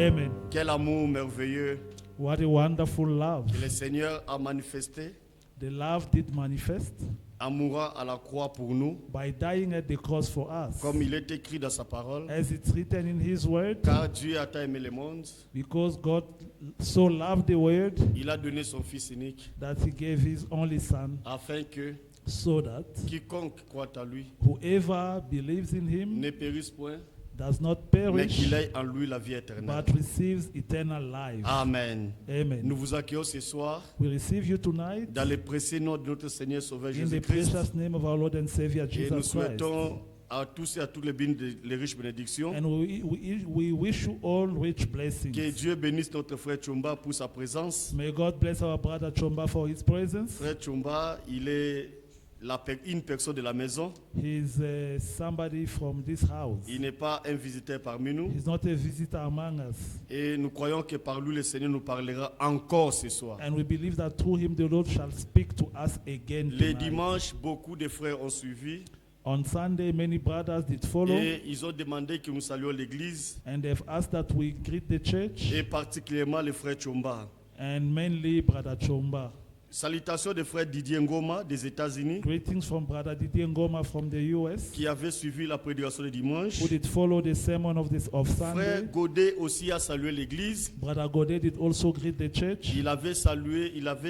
Amen. Quel amour merveilleux What a wonderful love. que le Seigneur a manifesté The love did manifest en mourant à la croix pour nous, by dying at the cross for us. comme il est écrit dans sa parole. As it's written in his word, Car Dieu a tant aimé le monde, because God so loved the world il a donné son Fils unique, that he gave his only son, afin que so that quiconque croit à lui whoever believes in him ne périsse point, does not mais perish, qu'il ait en lui la vie éternelle. but receives eternal life. Amen. Amen. Nous vous accueillons ce soir We receive you tonight dans le précieux nom de notre Seigneur Sauveur in the Jésus-Christ. precious name of our Lord and Savior Et nous Jesus Christ. souhaitons à tous et à toutes les riches bénédictions. And we wish you all rich Que blessings. Dieu bénisse notre frère Chumba pour sa présence. May God bless our brother Chomba for his presence. Frère Chumba, il est une personne de la maison. He's somebody from this house. Il n'est pas un visiteur parmi nous. He's not a visitor among us. Et nous croyons que par lui, le Seigneur nous parlera encore ce soir. And we believe that through him the Lord shall speak to us again Les tonight. dimanches, beaucoup de frères ont suivi. On Sunday, many brothers did follow, Et ils ont demandé que nous saluions l'église. and they've asked that we greet the church, Et particulièrement le frère Chumba. and mainly Brother Chomba. Salutations de frère Didier Ngoma des États-Unis, Greetings from Brother Didier Ngoma from the U.S., qui avait suivi la prédication de dimanche. who did follow the sermon of Frère Sunday. Godet aussi a salué l'église. Brother Godet did also greet the church. Il avait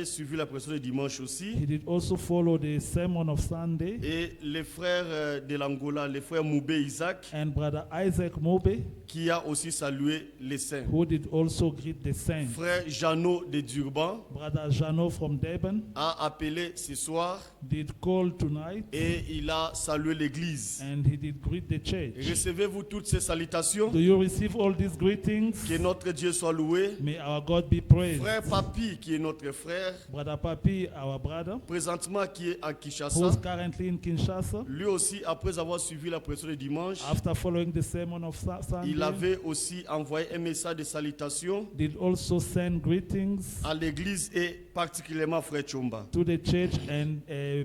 suivi la prédication de dimanche aussi. He did also follow the sermon of Sunday. Et les frères de l'Angola, les frères Moubé Isaac, And Brother Isaac Mobe, qui a aussi salué les saints. who did also greet the saints. Frère Jeannot de Durban Brother Jano from Durban a appelé ce soir did call tonight, et il a salué l'église. and he did greet the church. Recevez-vous toutes ces salutations. Do you receive all these greetings? Que notre Dieu soit loué. May our God be praised. Frère Papi, qui est notre frère, Brother Papi, our brother, présentement qui est à who Kinshasa, is currently in Kinshasa, lui aussi, après avoir suivi la prédication de dimanche, after following the sermon of il Sunday, avait aussi envoyé un message de salutation did also send greetings à l'église et particulièrement frère Chumba. to the church and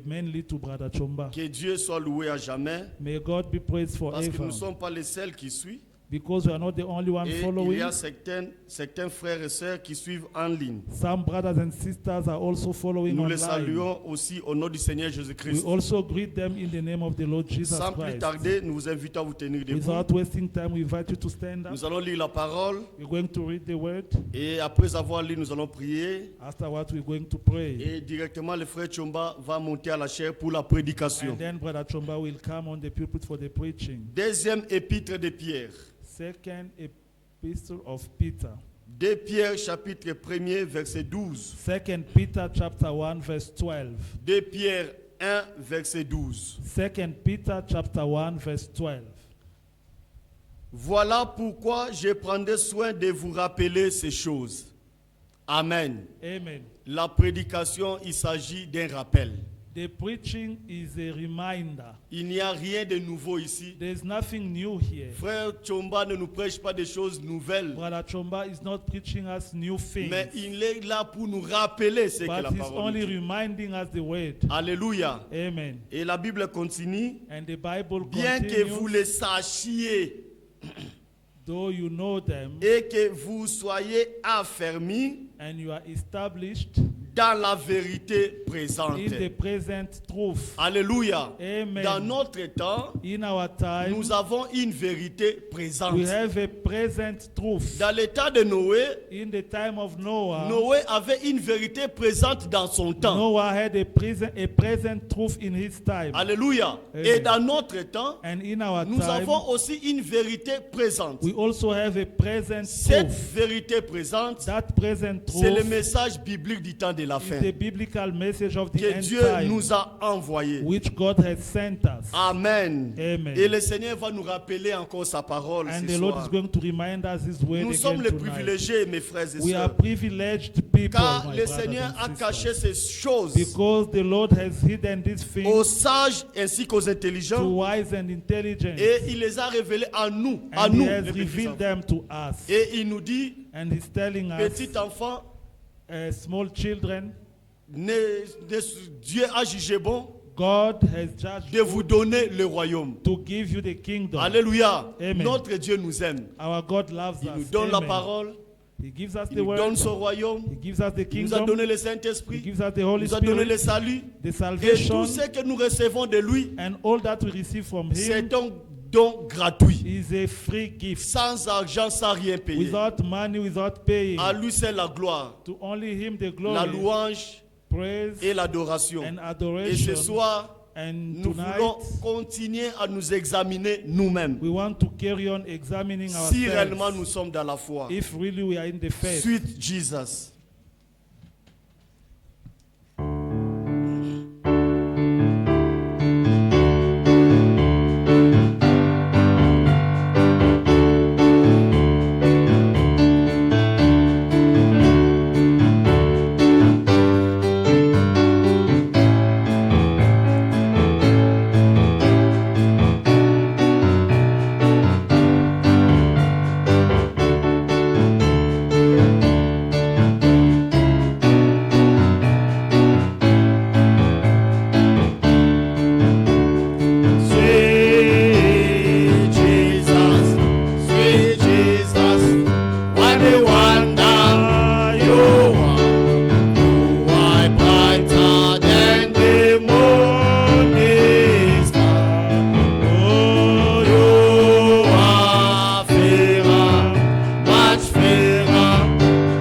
mainly to Brother Chomba. Que Dieu soit loué à jamais, May God be praised parce que nous forever, ne sommes pas les seuls qui suivent. because we are not the only one Et il following. y a certains frères et sœurs qui suivent en ligne. Some brothers and sisters are also following Nous les online. saluons aussi au nom du Seigneur We Jésus-Christ. also greet them in the name of the Lord Jesus Sans plus Christ. tarder, nous vous invitons à vous tenir debout. Without wasting time, we invite you to stand up. Nous allons lire la parole We're going to read the word. et après avoir lu, nous allons prier. Afterwards, we're going to pray. Et directement, le frère Chomba va monter à la chaire pour la prédication. And then Brother Chomba will come on the pulpit for the preaching. Deuxième épître de Pierre. Second epistle of Peter. 2 Pierre chapitre 1er verset 12. Second Peter chapter 1 verse 12. 2 Pierre 1 verset 12. Second Peter chapter 1 verse 12. Voilà pourquoi je prendrai soin de vous rappeler ces choses. Amen. Amen. La prédication, il s'agit d'un rappel. The preaching is a reminder. Il n'y a rien de nouveau ici. There's nothing new here. Frère Chomba ne nous prêche pas des choses nouvelles, Brother Chomba is not preaching us new things, mais il est là pour nous rappeler ce que la but he's parole only dit. reminding us the word. Alléluia. Amen. Et la Bible continue. And the Bible Bien que vous continues, les sachiez though you know them et que vous soyez affermis and you are established dans la vérité présente. in the present truth. Alléluia. Amen. Dans notre temps, In our time, nous avons une vérité présente. we have a present truth. Dans l'état de Noé, In the time of Noah, Noé avait une vérité présente dans son temps. Noah had a present truth in his time. Alléluia. Amen. Et dans notre temps, And in our nous time, avons aussi une vérité présente. we also have a present Cette truth. vérité présente, That present c'est le truth message biblique du temps de la is fin the biblical message of the que end Dieu time, nous a envoyé. which God has sent us. Amen. Amen. Et le Seigneur va nous rappeler encore sa parole And ce the Lord soir. is going to remind us His word Nous again sommes les tonight. privilégiés, mes frères et We are sœurs, privileged people, car my le brothers Seigneur a and caché sisters, ces choses because the Lord has hidden these aux things sages ainsi qu'aux to intelligents wise and intelligent, et il les a révélés à nous, and He has les petits revealed enfants. them to us. Et il nous dit, And He's telling us, petit enfant, small children, Dieu a jugé bon God has just de vous donner le royaume. to give you the kingdom. Alléluia. Amen. Notre Dieu nous aime. Our God loves Il us. nous donne la Amen. parole. He gives us Il the nous word. donne son royaume. He gives us the Il nous a kingdom. donné le He Saint-Esprit. gives us the Il Holy nous a donné le Spirit, salut. the Et salvation, tout ce que nous recevons de lui, and all that we receive from Him c'est un don gratuit. is a free gift. Sans argent, sans rien payer. Without money, without paying. À lui, c'est la gloire, To only Him the la glory, louange praise, et l'adoration. and Et ce adoration. soir, And nous voulons tonight, continuer à nous examiner nous-mêmes. we want to carry on examining Si réellement nous ourselves. sommes dans la foi. If really we are in the faith. Sweet Jesus. Sweet Jesus, what a wonder you are. You are brighter than the morning star. Oh, you are fairer, much fairer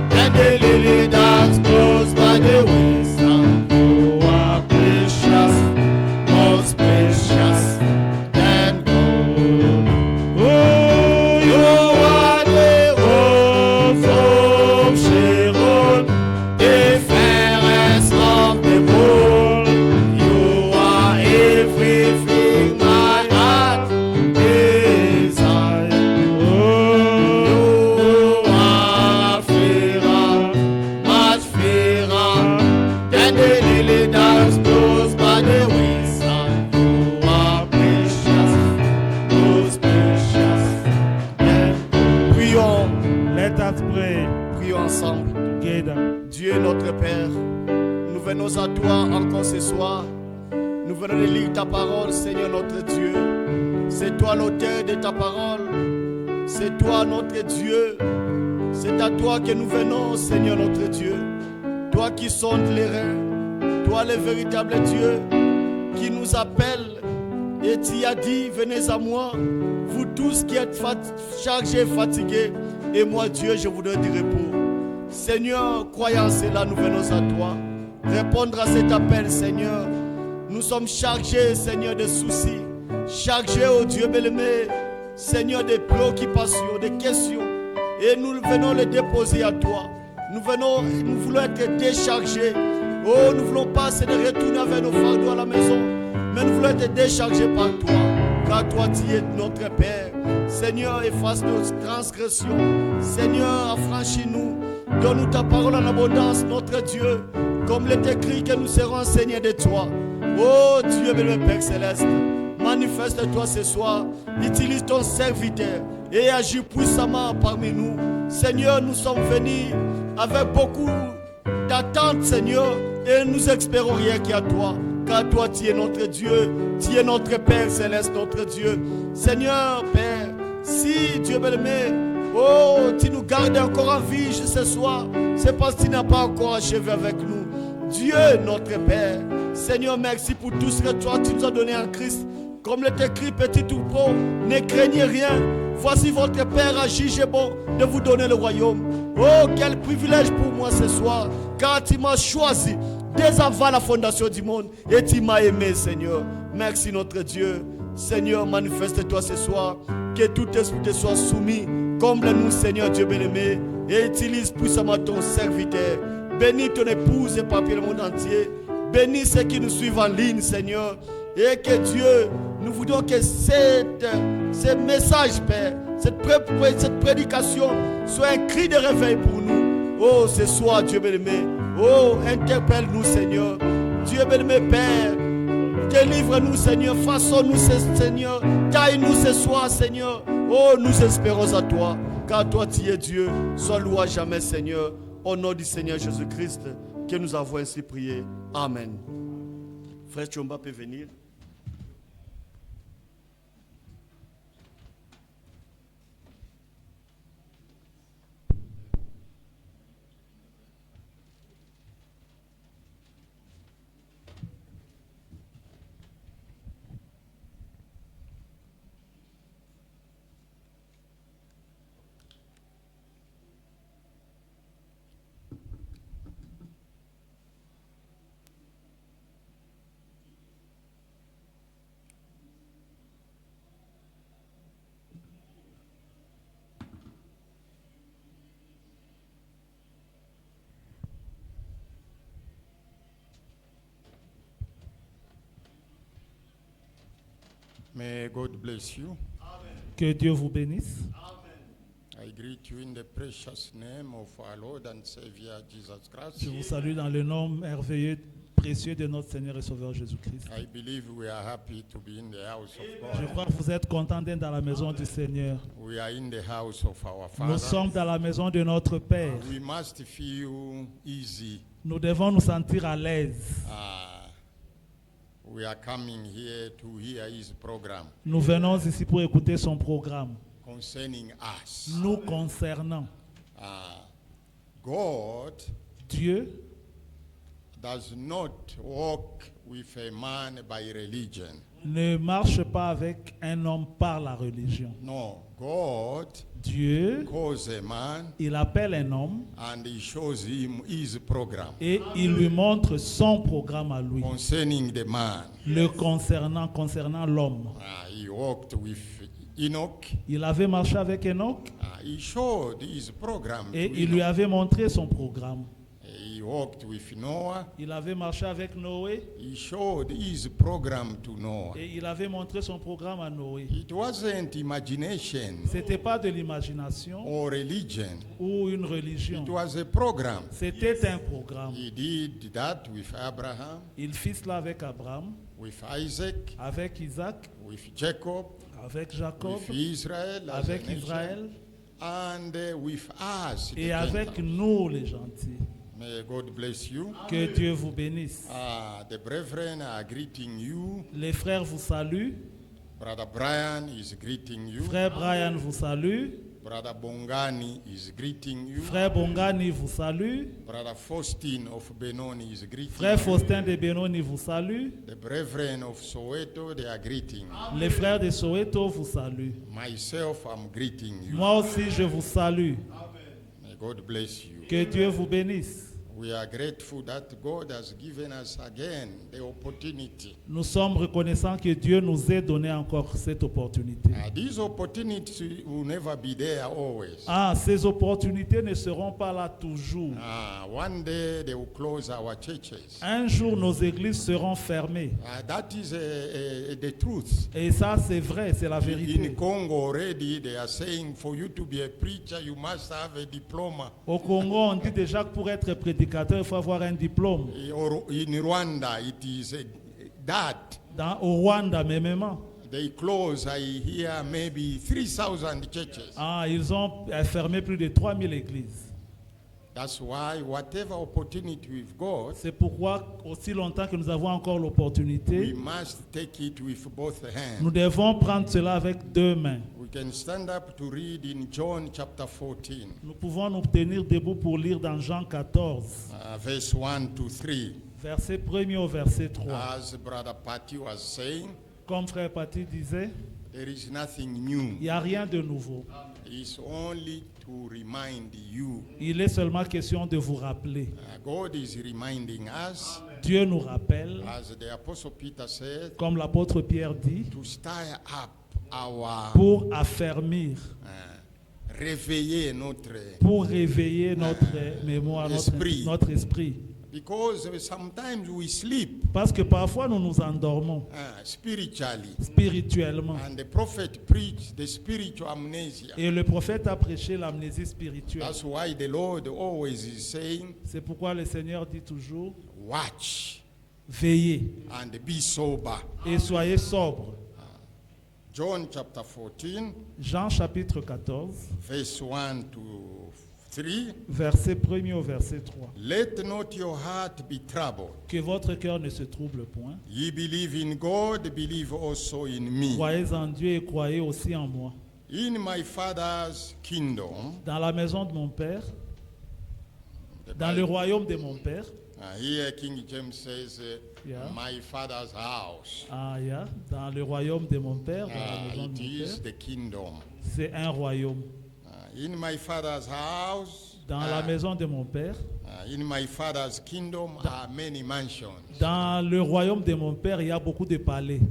than the lily that grows by the wayside. You are precious, most precious than gold. Oh, you are the rose of Sharon, the fairest of them all. You are everything my heart desires. Oh, you are fairer, much fairer than the lily that grows by the wayside. You are precious, most precious. Prions, Let us pray prions ensemble. together. Dieu notre Père, nous venons à toi encore ce soir. Nous venons de lire ta parole, Seigneur notre Dieu. C'est toi l'auteur de ta parole. C'est toi notre Dieu. C'est à toi que nous venons, Seigneur notre Dieu. Toi qui sondes les reins. Toi le véritable Dieu qui nous appelle. Et tu as dit, venez à moi, vous tous qui êtes chargés et fatigués. Et moi, Dieu, je vous donne du repos. Seigneur, croyant cela, nous venons à toi. Répondre à cet appel, Seigneur. Nous sommes chargés, Seigneur, de soucis. Chargés, oh Dieu bien-aimé, Seigneur, de préoccupations, de questions. Et nous venons les déposer à toi. Nous voulons être déchargés. Oh, nous ne voulons pas, Seigneur, retourner avec nos fardeaux à la maison. Mais nous voulons être déchargés par toi. Car toi, tu es notre Père. Seigneur, efface nos transgressions. Seigneur, affranchis-nous. Donne-nous ta parole en abondance, notre Dieu. Comme il est écrit que nous serons enseignés de toi. Oh Dieu, mon Père céleste, manifeste-toi ce soir. Utilise ton serviteur et agis puissamment parmi nous. Seigneur, nous sommes venus avec beaucoup d'attente, Seigneur, et nous espérons rien qu'à toi. Car toi, tu es notre Dieu, tu es notre Père céleste, notre Dieu. Seigneur, Père, si Dieu bien-aimé, oh, tu nous gardes encore en vie ce soir, c'est parce que tu n'as pas encore achevé avec nous. Dieu, notre Père, Seigneur, merci pour tout ce que toi, tu nous as donné en Christ. Comme il est écrit, petit troupeau, ne craignez rien. Voici votre Père a jugé bon de vous donner le royaume. Oh, quel privilège pour moi ce soir, car tu m'as choisi dès avant la fondation du monde et tu m'as aimé, Seigneur. Merci, notre Dieu. Seigneur, manifeste-toi ce soir, que tout esprit te soit soumis. Comble-nous, Seigneur Dieu bien-aimé, et utilise puissamment ton serviteur. Bénis ton épouse et papille le monde entier. Bénis ceux qui nous suivent en ligne, Seigneur. Et que Dieu, nous voulons que ce message, Père, cette prédication soit un cri de réveil pour nous. Oh, ce soir, Dieu bien-aimé. Oh, interpelle-nous, Seigneur. Dieu bien-aimé, Père, délivre-nous, Seigneur. Façonne-nous, Seigneur. Taille-nous ce soir, Seigneur. Oh, nous espérons à toi, car toi, tu es Dieu. Sois loué à jamais, Seigneur. Au nom du Seigneur Jésus-Christ, que nous avons ainsi prié. Amen. frère Chomba peut venir. May God bless you. Que Dieu vous bénisse. I greet you in the precious name of our Lord and Savior Jesus Christ. Je vous salue dans le nom merveilleux, précieux de notre Seigneur et Sauveur Jésus-Christ. I believe we are happy to be in the house of Je God. crois que vous êtes contents d'être dans la maison du Seigneur. We are in the house of our Nous Father. sommes dans la maison de notre Père. We must feel easy. Nous devons nous sentir à l'aise. We are coming here to hear his program Nous venons ici pour écouter son programme. concerning us. Nous concernant. God Dieu does not walk with a man by religion. ne marche pas avec un homme par la religion. No, God Dieu, calls a man il appelle un homme and he shows him his program et il lui montre son programme à lui. concerning the man. Le concernant l'homme. He walked with Enoch. Il avait marché avec Enoch He showed his program et to il lui Enoch. avait montré son programme. He walked with Noah. Il avait marché avec Noé He showed his program to Noah. et il avait montré son programme à Noé. It wasn't imagination C'était pas de l'imagination or religion. ou une religion. It was a program. C'était un programme. He did that with Abraham, Il fit cela avec Abraham, with Isaac, avec Isaac, with Jacob, avec Jacob, with Israel, as a avec nation, Israël and with us, the et avec Gentiles. nous les gentils. May God bless you. Que Dieu vous bénisse. The brethren are greeting you. Les frères vous saluent. Brother Brian is greeting you. Frère Brian vous salue. Brother Bongani is greeting you. Frère Bongani vous salue. Brother Faustin of Benoni is greeting Frère you. Faustin de Benoni vous salue. The brethren of Soweto, they are greeting you. Les frères de Soweto vous saluent. Myself, I'm greeting you. Moi aussi je vous salue. May God bless you. Que Dieu vous bénisse. We are grateful that God has given us again the opportunity. Nous sommes reconnaissants que Dieu nous ait donné encore cette opportunité. These opportunities will never be there always. Ces opportunités ne seront pas là toujours. One day they will close our churches. Un jour, nos églises seront fermées. That is the truth. Et ça, c'est vrai, c'est la In vérité. Congo already, they are saying for you to be a preacher, you must have a diploma. Au Congo, on dit déjà que pour être prédicateur, il faut avoir un diplôme. Or in Rwanda, it is that. Au Rwanda, même. They close, I hear, maybe 3,000 churches. Ils ont fermé plus de 3000 églises. That's why whatever opportunity we've got, C'est pourquoi, aussi longtemps que nous avons encore we l'opportunité, must take it with both nous hands. devons prendre cela avec deux mains. We can stand up to read in John chapter 14, Nous pouvons nous tenir debout pour lire dans Jean 14, verse 1 to 3. verset 1er au verset 3. As Brother Patty was saying, Comme Frère Paty disait, there is nothing new. il n'y a rien de nouveau. It's only to remind you. Il est seulement question de vous rappeler. God is reminding us, Dieu nous rappelle, as the Apostle Peter said, comme l'apôtre Pierre dit, to stir up our, pour affermir, réveiller notre, pour réveiller notre mémoire, Esprit. notre esprit. because sometimes we sleep Parce que parfois nous nous endormons spiritually. spirituellement. And the prophet preached the spiritual amnesia. Et le prophète a prêché l'amnésie spirituelle. That's why the Lord always is saying, C'est pourquoi le Seigneur dit toujours, watch veillez and be sober. et soyez sobres. John chapter 14, Jean chapitre 14, verse 1 to 3. Verset 1er au verset 3. Let not your heart be troubled. Que votre cœur ne se trouble point. Ye believe in God, believe also in me. Croyez en Dieu et croyez aussi en moi. In my Father's kingdom, Dans la maison de mon Père, the dans le Bible- royaume de mon Père, here King James says, Yeah. my Father's house. dans le royaume de mon Père, dans la maison It de mon is Père, the kingdom. c'est un royaume. In my Father's house, Dans la maison de mon Père, in my Father's kingdom are many mansions. dans le royaume de mon Père, il y a beaucoup de palais.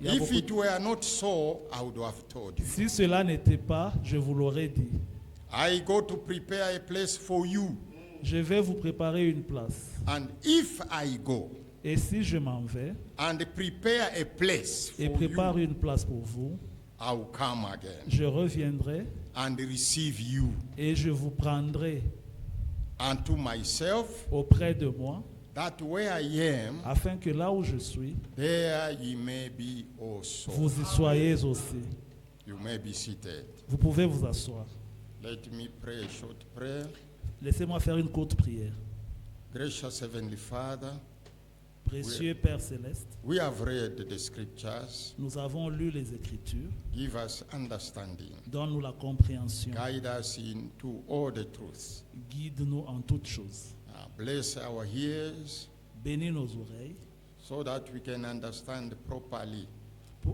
Il y a If beaucoup it were not so, I would have told you. Si cela n'était pas, je vous l'aurais dit. I go to prepare a place for you. Je vais vous préparer une place. And if I go Et si je m'en vais and prepare a place et for prépare you, une place pour vous, I will come again je reviendrai and receive you et je vous prendrai unto myself, auprès de moi, that where I am, afin que là où je suis, there ye may be also. vous y soyez aussi. You may be seated. Vous pouvez vous asseoir. Let me pray a short prayer. Laissez-moi faire une courte prière. Gracious Heavenly Father, Précieux Père Céleste, we have read the scriptures. nous avons lu les Écritures. Give us understanding. Donne-nous la compréhension. Guide us into all the truth. Guide-nous en toutes choses. Bless our ears Bénis nos oreilles so that we can understand properly.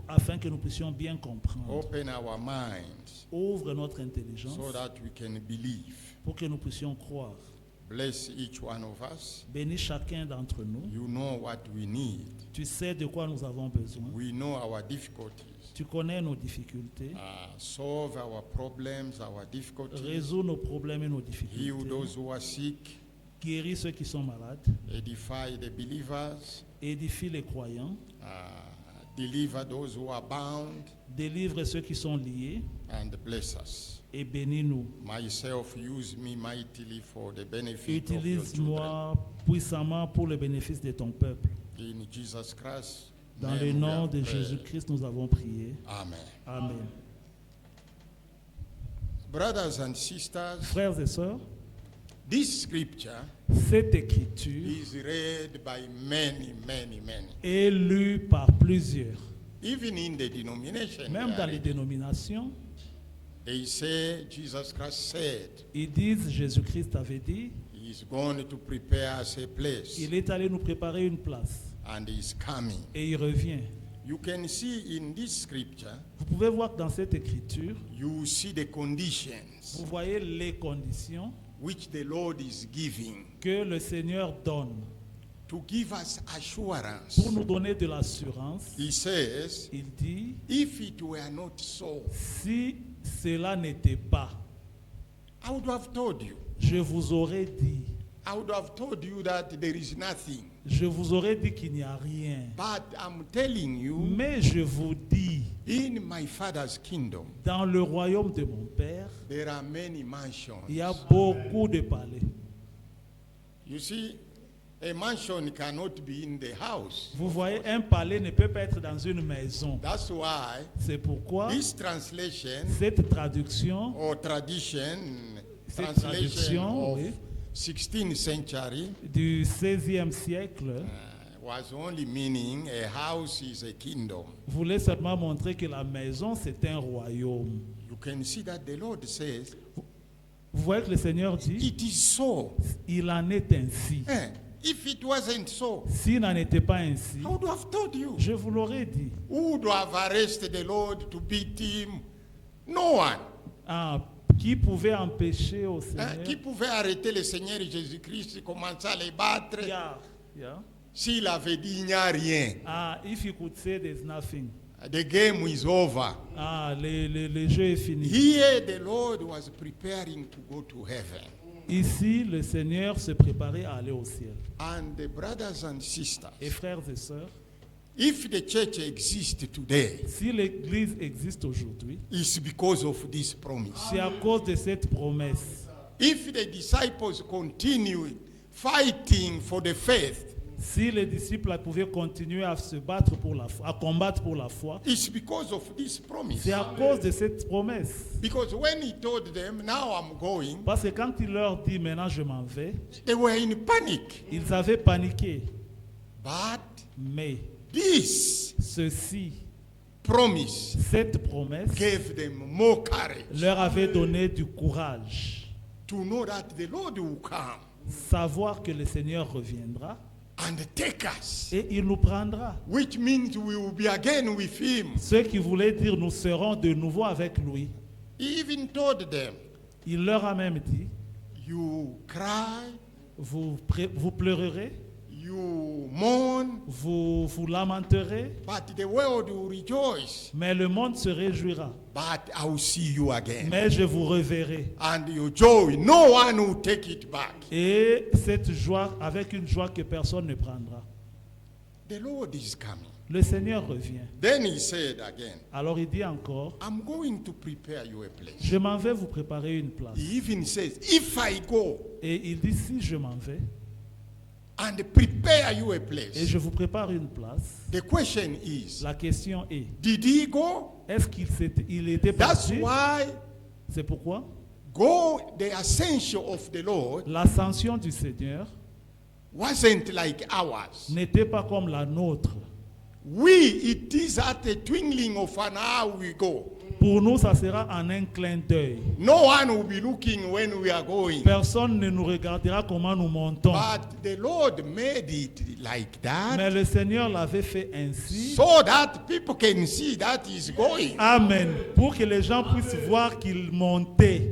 afin que nous puissions bien comprendre. Open our minds Ouvre notre intelligence so that we can believe. pour que nous puissions croire. Bless each one of us. Bénis chacun d'entre nous. You know what we need. Tu sais de quoi nous avons besoin. We know our difficulties. Tu connais nos difficultés. Solve our problems, our difficulties. Résous nos problèmes et nos Heal difficultés. those who are sick. Guéris ceux qui sont malades. Edify the believers. Édifie les croyants. Deliver those who are bound. Délivre ceux qui sont liés. And bless us. Et bénis-nous. Myself, use me mightily for the benefit of your children. Utilise-moi puissamment pour le bénéfice de ton peuple. In Jesus Christ. Dans name le we nom have de prayed. Jésus-Christ, nous avons prié. Amen. Amen. Brothers and sisters, Frères et sœurs, this scripture cette écriture is read by many, many, many. est lue par plusieurs. Even in the denomination, Même dans les dénominations, they say Jesus Christ said ils disent Jésus-Christ avait dit, he is going to prepare us a place il est allé nous préparer une place and he is coming. et il revient. You can see in this scripture, Vous pouvez voir que dans cette écriture, you see the conditions vous voyez les conditions which the Lord is giving que le Seigneur donne to give us assurance. pour nous donner de l'assurance. He says, Il dit, if it were not so, si cela n'était pas, I would have told you. je vous aurais dit, I would have told you that there is nothing. je vous aurais dit qu'il n'y a rien. But I'm telling you, Mais je vous dis, in my Father's kingdom, dans le royaume de mon Père, there are many mansions. il y a beaucoup de palais. You see, a mansion cannot be in the house. Vous voyez, un palais ne peut pas être dans une maison. That's why C'est pourquoi this translation cette traduction, or tradition, cette translation traduction of oui, 16th century du XVIe siècle was only meaning a house is a kingdom. voulait seulement montrer que la maison, c'est un royaume. You can see that the Lord says, Vous voyez que le Seigneur dit, it is so. il en est ainsi. If it wasn't so, S'il n'en était pas ainsi, I would have told you. je vous l'aurais dit. Who would have arrested the Lord to beat him? No one. Ah, qui pouvait empêcher au Seigneur? Qui pouvait arrêter le Seigneur Jésus-Christ et commencer à les battre Yeah. s'il avait dit il n'y a rien? Ah, if you could say there's nothing. The game is over. Ah, le jeu est fini. Here the Lord was preparing to go to heaven. Ici, le Seigneur se préparait à aller au ciel. And the brothers and sisters, Et frères et sœurs, if the church exists today, si l'Église existe aujourd'hui, it's because of this promise. c'est à cause de cette promesse. If the disciples continue fighting for the faith, Si les disciples pouvaient continuer à se battre pour la foi, à combattre pour la foi, it's because of this promise. c'est à cause de cette promesse. Because when he told them, now I'm going, Parce que quand il leur dit maintenant je m'en vais, they were in panic. ils avaient paniqué. But Mais this ceci, promise cette promesse, gave them more courage leur avait donné du courage. to know that the Lord will come Savoir que le Seigneur reviendra and take us, et il nous prendra. which means we will be again with him. Ce qui voulait dire nous serons de nouveau avec lui. He even told them, Il leur a même dit, you cry, vous pleurerez, you mourn, vous lamenterez, but the world will rejoice. mais le monde se réjouira. But I will see you again. Mais je vous reverrai. And your joy, no one will take it back. Et cette joie, avec une joie que personne ne prendra. The Lord is coming. Le Seigneur revient. Then he said again, Alors il dit encore, I'm going to prepare you a place. je m'en vais vous préparer une place. He even says, if I go Et il dit, si je m'en vais and prepare you a et place, je vous prépare une place, the question is, la question est, did he go? est-ce il était That's parti? why C'est pourquoi go, the ascension of the Lord l'ascension du Seigneur wasn't like ours. n'était pas comme la nôtre. It is at the twinkling of an eye we go. Pour nous, ça sera en un clin d'œil. No one will be looking when we are going. Personne ne nous regardera comment nous montons. But the Lord made it like that Mais le Seigneur l'avait fait ainsi. so that people can see that he's going. Amen. Pour que les gens puissent voir qu'il montait.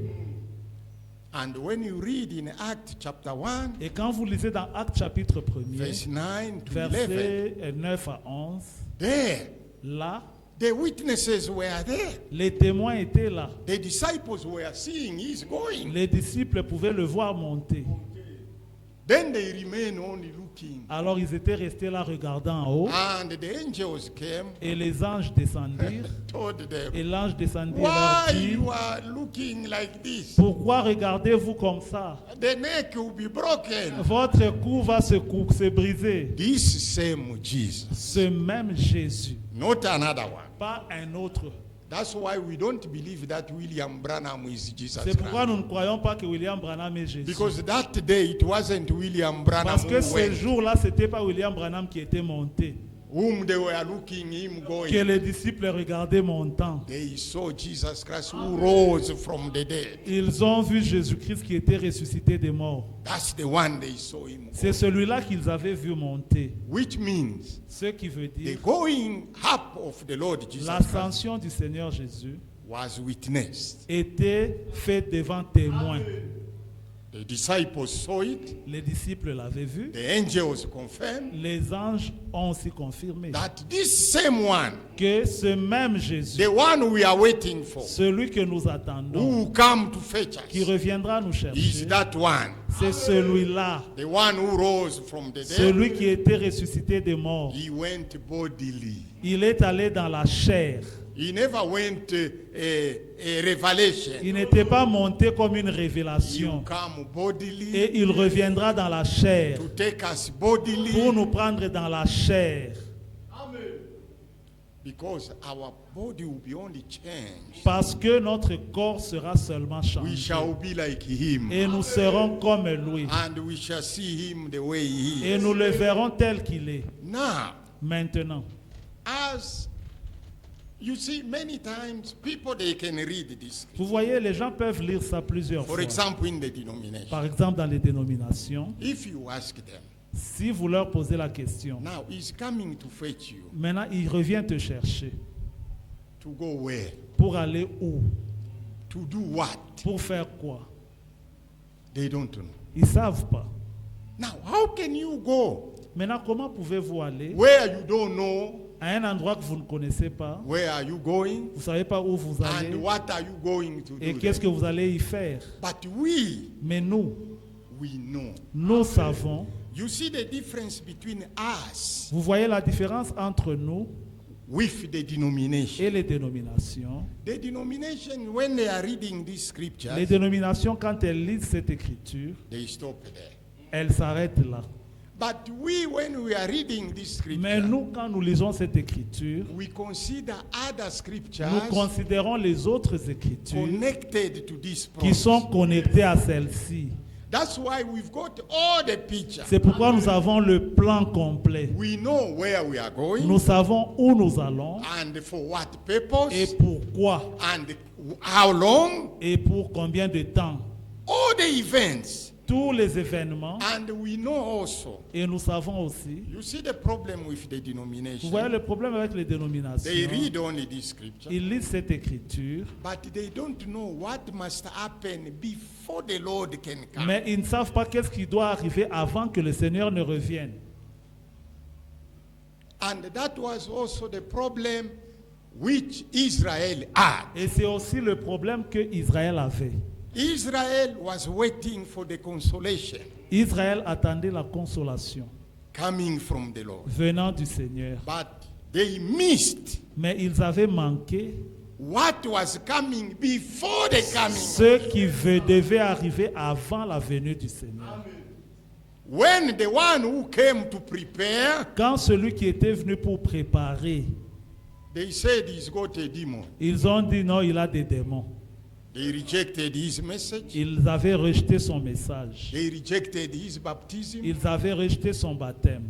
And when you read in Acts chapter 1, Et quand vous lisez dans Actes chapitre 1er, verse 9 to 11, versets 9 à 11, there, là, the witnesses were there. les témoins étaient là. The disciples were seeing he's going. Les disciples pouvaient le voir monter. Then they remain only looking. Alors ils étaient restés là regardant en haut. And the angels came, Et les anges descendirent. told them, Et l'ange descendit et leur why dit, you are looking like this? pourquoi regardez-vous comme ça? The neck will be broken. Votre cou va se briser. This same Jesus, Ce même Jésus, not another one. pas un autre. That's why we don't believe that William Branham is Jesus C'est pourquoi Christ. nous ne croyons pas que William Branham est Jésus. Because that day it wasn't William Branham Parce que who ce went, jour-là, ce n'était pas William Branham qui était monté. whom they were looking him Que going. les disciples regardaient montant. They saw Jesus Christ who rose from the dead. Ils ont vu Jésus-Christ qui était ressuscité des morts. That's the one they saw him C'est going. celui-là qu'ils avaient vu monter. Which means Ce qui veut the dire going up of the Lord Jesus Christ l'ascension du Seigneur Jésus was witnessed. était faite devant témoins. The disciples saw it. Les disciples l'avaient vu. The angels confirmed Les anges ont aussi confirmé that this same one, que ce même Jésus, the one we are waiting for, celui que nous who attendons, will come to fetch qui us, reviendra nous is chercher, that one. c'est celui-là, The one who rose from the dead. celui qui était ressuscité des morts. He went bodily. Il est allé dans la chair. He never went a revelation. Il n'était pas monté comme une He will révélation. come bodily Et il reviendra dans la chair to take us bodily, pour nous prendre dans la chair. because our body will be only changed. Parce que notre corps sera seulement We changé. shall be like him, Et nous serons comme lui. and we shall see him the way he Et is. nous le verrons tel qu'il est. Now, Maintenant, as you see, many times people they can read this. vous voyez, les gens peuvent lire ça plusieurs For fois. example, in the denomination, Par exemple, dans les dénominations, if you ask them, si vous leur posez la question, now he's coming to fetch you, maintenant il revient te chercher. to go where? Pour aller où? To do what? Pour faire quoi? They don't know. Ils ne savent pas. Now, how can you go Maintenant, comment pouvez-vous aller where you don't know? à un endroit que vous ne connaissez pas? Where are you going? Vous ne savez pas où vous allez And what are you going to et do? qu'est-ce que there? vous allez y faire. But we Mais nous, know. nous savons. You see the difference between us Vous voyez la différence entre nous with the denomination. et les dénominations. The denomination, when they are reading these scriptures, Les dénominations, quand elles lisent cette écriture, they stop there. elles s'arrêtent là. But we, when we are reading this Mais scripture, nous, quand nous lisons cette écriture, we consider other nous scriptures considérons les autres écritures connected to this qui sont promise. connectées à celle-ci. That's why we've got all the picture. C'est pourquoi nous avons le plan complet. We know where we are going Nous savons où nous allons and for what et purpose pourquoi and how long, et pour combien de temps. all the events. Tous les événements, And we know also, et nous savons aussi. you see the problem with the Vous denomination. voyez le problème avec les dénominations. They read only this scripture, Ils lisent cette écriture, but they don't know what must happen before the Lord can come. mais ils ne savent pas qu'est-ce qui doit arriver avant que le Seigneur ne revienne. And that was also the problem which Israel had. Et c'est aussi le problème que Israël avait. Israel was waiting for the consolation Israël attendait la consolation coming from the Lord. venant du Seigneur. But they missed Mais ils avaient manqué what was coming before the coming. ce qui devait arriver avant la venue du Seigneur. When the one who came to prepare, Quand celui qui était venu pour préparer, they said he's got a demon. ils ont dit non, il a des démons. They rejected his message. Ils avaient rejeté son message. They rejected his baptism. Ils avaient rejeté son baptême.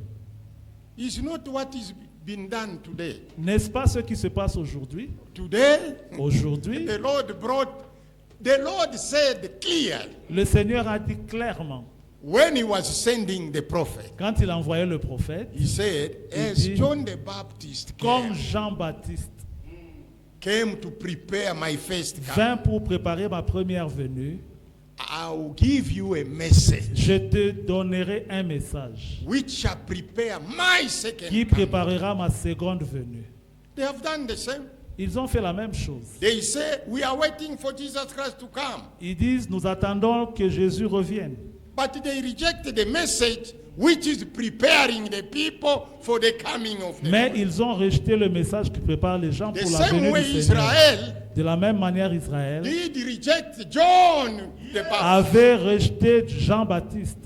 It's not what is been done today. N'est-ce pas ce qui se passe aujourd'hui? Today, Aujourd'hui, the Lord said clearly le Seigneur a dit clairement, when he was sending the prophet, quand il envoyait le prophète, he said, as dit, John the Baptist comme Jean-Baptiste came to prepare my first coming, vint pour préparer ma première venue, I will give you a message je te donnerai un message which shall prepare my second qui coming. préparera ma seconde venue. They have done the same. Ils ont fait la même chose. They say, we are waiting for Jesus Christ to come. Ils disent, nous attendons que Jésus revienne. But they reject the message which is preparing the people for the coming of the Mais Lord. ils ont rejeté le message qui prépare les gens The pour la same venue way du Seigneur. Israel De la même manière, Israël did reject John the Baptist. avait rejeté Jean-Baptiste.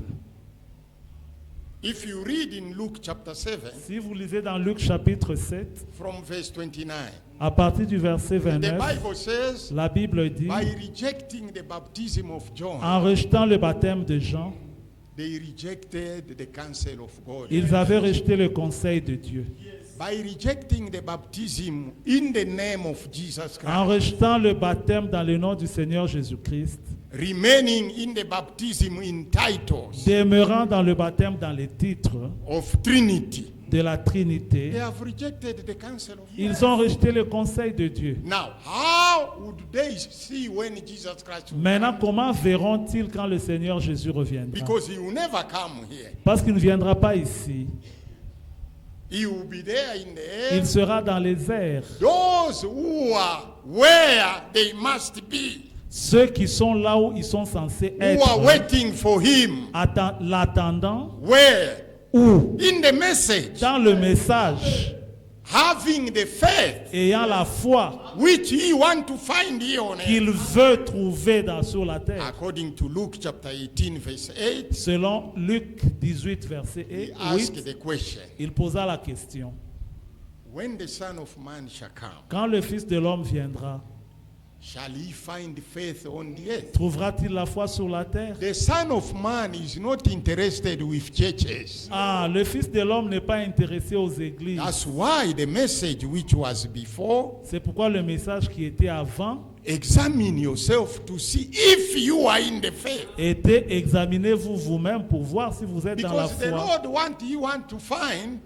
If you read in Luke chapter 7, Si vous lisez dans Luc chapitre 7, from verse 29, à partir du verset the 29, Bible says, la Bible dit, by rejecting the baptism of John, en rejetant le baptême de Jean, they rejected the counsel of God. ils avaient rejeté le conseil de Dieu. By rejecting the baptism in the name of Jesus En Christ, rejetant le baptême dans le nom du Seigneur Jésus-Christ, remaining in the baptism in titles demeurant dans le baptême dans les titres of Trinity, de la Trinité, they have rejected the counsel of God. ils ont rejeté le conseil de Dieu. Now, how would they see when Jesus Christ will Maintenant, come? comment verront-ils quand le Seigneur Jésus reviendra? Because he will never come here. Parce qu'il ne viendra pas ici. He will be there in the air. Il sera dans les airs. Those who are where they must be, Ceux qui sont là où ils sont censés who are être, waiting for him, l'attendant, where? ou In the message, dans le message, having the faith ayant la foi which he want to find here on earth. qu'il veut trouver sur la terre. According to Luke chapter 18 verse 8, Selon Luc 18, verset he asked 8, the question, il posa la question. when the Son of Man shall come, Quand le Fils de l'homme viendra, shall he find faith on the earth? trouvera-t-il la foi sur la terre? The Son of Man is not interested with churches. Ah, le Fils de l'homme n'est pas intéressé aux églises. That's why the message which was before, C'est pourquoi le message qui était avant examine yourself to see if you are in the faith. était examinez-vous vous-même pour voir si vous êtes dans la Because the foi. Lord want to find,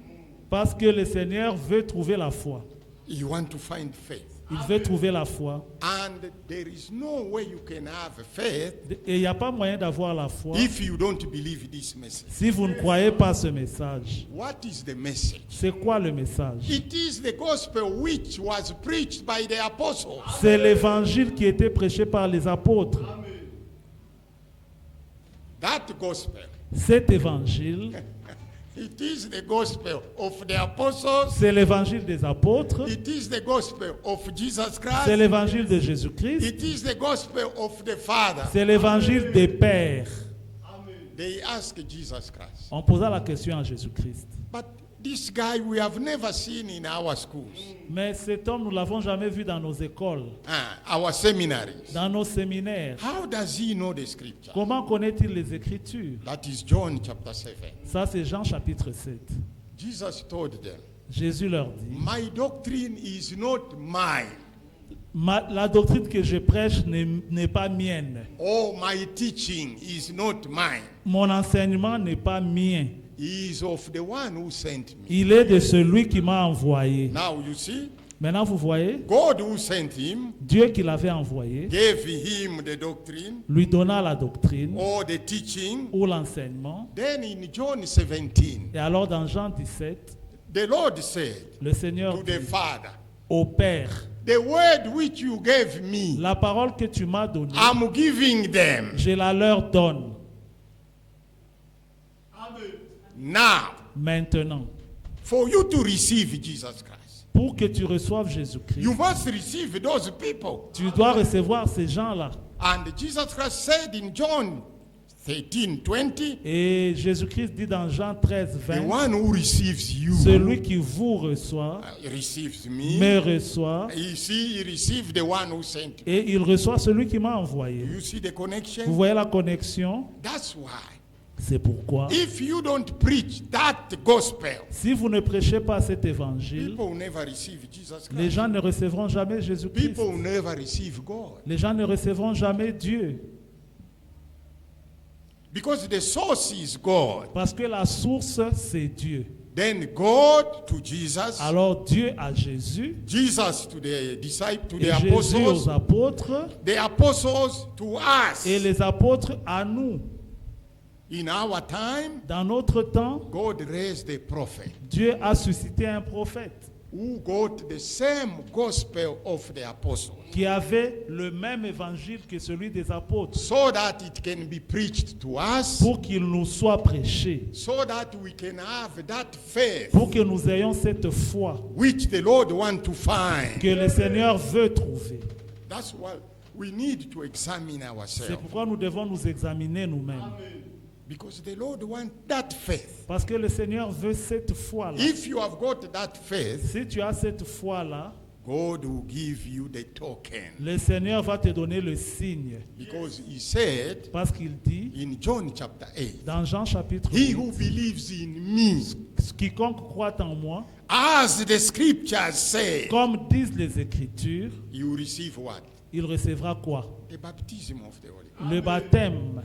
Parce que le Seigneur veut trouver la foi. you want to find faith. Il veut trouver la foi. And there is no way you can have faith Et il n'y a pas moyen d'avoir la foi if you don't believe this message. si vous ne croyez pas ce message. What is the message? C'est quoi le message? It is the gospel which was preached by the apostles. C'est l'évangile qui était prêché par les apôtres. That gospel, Cet évangile, it is the gospel of the apostles. c'est l'évangile des apôtres. It is the gospel of Jesus C'est Christ. l'évangile de Jésus-Christ. It is the gospel of the Father. C'est l'évangile des pères. They asked Jesus Christ. On posa la question à Jésus-Christ. But this guy we have never seen in our schools, Mais cet homme, nous ne l'avons jamais vu dans nos écoles, our seminaries. dans nos séminaires. How does he know the scripture? Comment connaît-il les Écritures? That is John chapter 7. Ça, c'est Jean chapitre 7. Jesus told them, Jésus leur dit, my doctrine is not mine. La doctrine que je prêche n'est pas mienne. Oh, my teaching is not mine. Mon enseignement n'est pas mien. He is of the one who sent me. Il est de celui qui m'a envoyé. Now you see, Maintenant, vous voyez, God who sent him Dieu qui l'avait envoyé gave him the doctrine lui donna la doctrine or the teaching. ou l'enseignement. Then in John 17, Et alors dans Jean 17, the Lord said le Seigneur to dit the Father, au Père, the word which you gave me, la parole que tu m'as donnée, I'm giving them. je la leur donne Now, maintenant. for you to receive Jesus Christ, Pour que tu reçoives Jésus-Christ, you must receive those people. tu dois recevoir ces gens-là. And Jesus Christ said in John 13:20, Et Jésus-Christ dit dans Jean 13, the 20, one who receives you celui qui vous reçoit, receives me me. reçoit, You see, he received the one who sent me. et il reçoit celui qui m'a envoyé. You see the Vous connection? voyez la connexion? That's why. C'est pourquoi, If you don't preach that gospel, si vous ne prêchez pas cet évangile, people never receive Jesus les Christ. gens ne recevront jamais Jésus-Christ. People never receive God. Les gens ne recevront jamais Dieu. Because the source is God. Parce que la source, c'est Dieu. Then God to Jesus, Alors Dieu à Jésus, Jesus to the disciples, to et the Jésus aux apostles, apôtres, the apostles to us. et les apôtres à nous. In our time, Dans notre temps, God raised a prophet Dieu a suscité un prophète who got the same gospel of the apostles, qui avait le même évangile que celui des apôtres so that it can be preached to us, pour qu'il nous soit prêché, so that we can have that faith pour que nous ayons cette foi which the Lord wants to find. que le Seigneur veut trouver. That's why we need to examine C'est ourselves, pourquoi nous devons nous examiner nous-mêmes. because the Lord wants that faith. Parce que le Seigneur veut cette foi-là. If you have got that faith, Si tu as cette foi-là, God will give you the token, le Seigneur va te donner le signe. because he said Parce qu'il dit in John chapter 8, dans Jean chapitre he who 8, believes in me, quiconque croit en moi, as the scriptures say, comme disent les Écritures, you will receive what? il recevra quoi? The baptism of the Holy Ghost. Le baptême.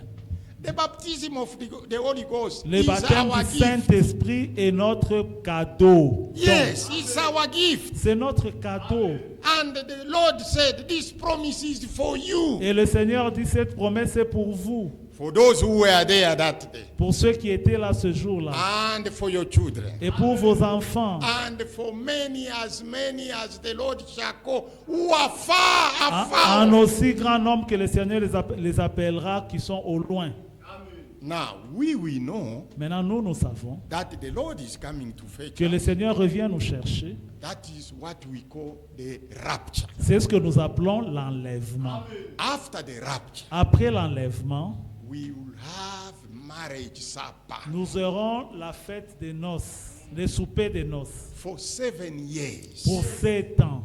The baptism of the Holy Ghost Le is baptême our du gift. Saint-Esprit est notre cadeau. Yes, it's our gift. C'est notre cadeau. And the Lord said, this promise is for you. Et le Seigneur dit, cette promesse est pour vous, For those who were there that day. pour ceux qui étaient là ce jour-là, And for your children. et pour vos enfants, And for many as the Lord shall call, who are far, un afar. aussi grand nombre que le Seigneur les appellera qui sont au loin. Now, we know Maintenant, nous savons that the Lord is coming to fetch que le us. Seigneur revient nous chercher. That is what we call the rapture. C'est ce que nous appelons l'enlèvement. After the rapture, Après l'enlèvement, we will have marriage supper nous aurons la fête des noces, le souper des noces, for 7 years. pour 7 ans.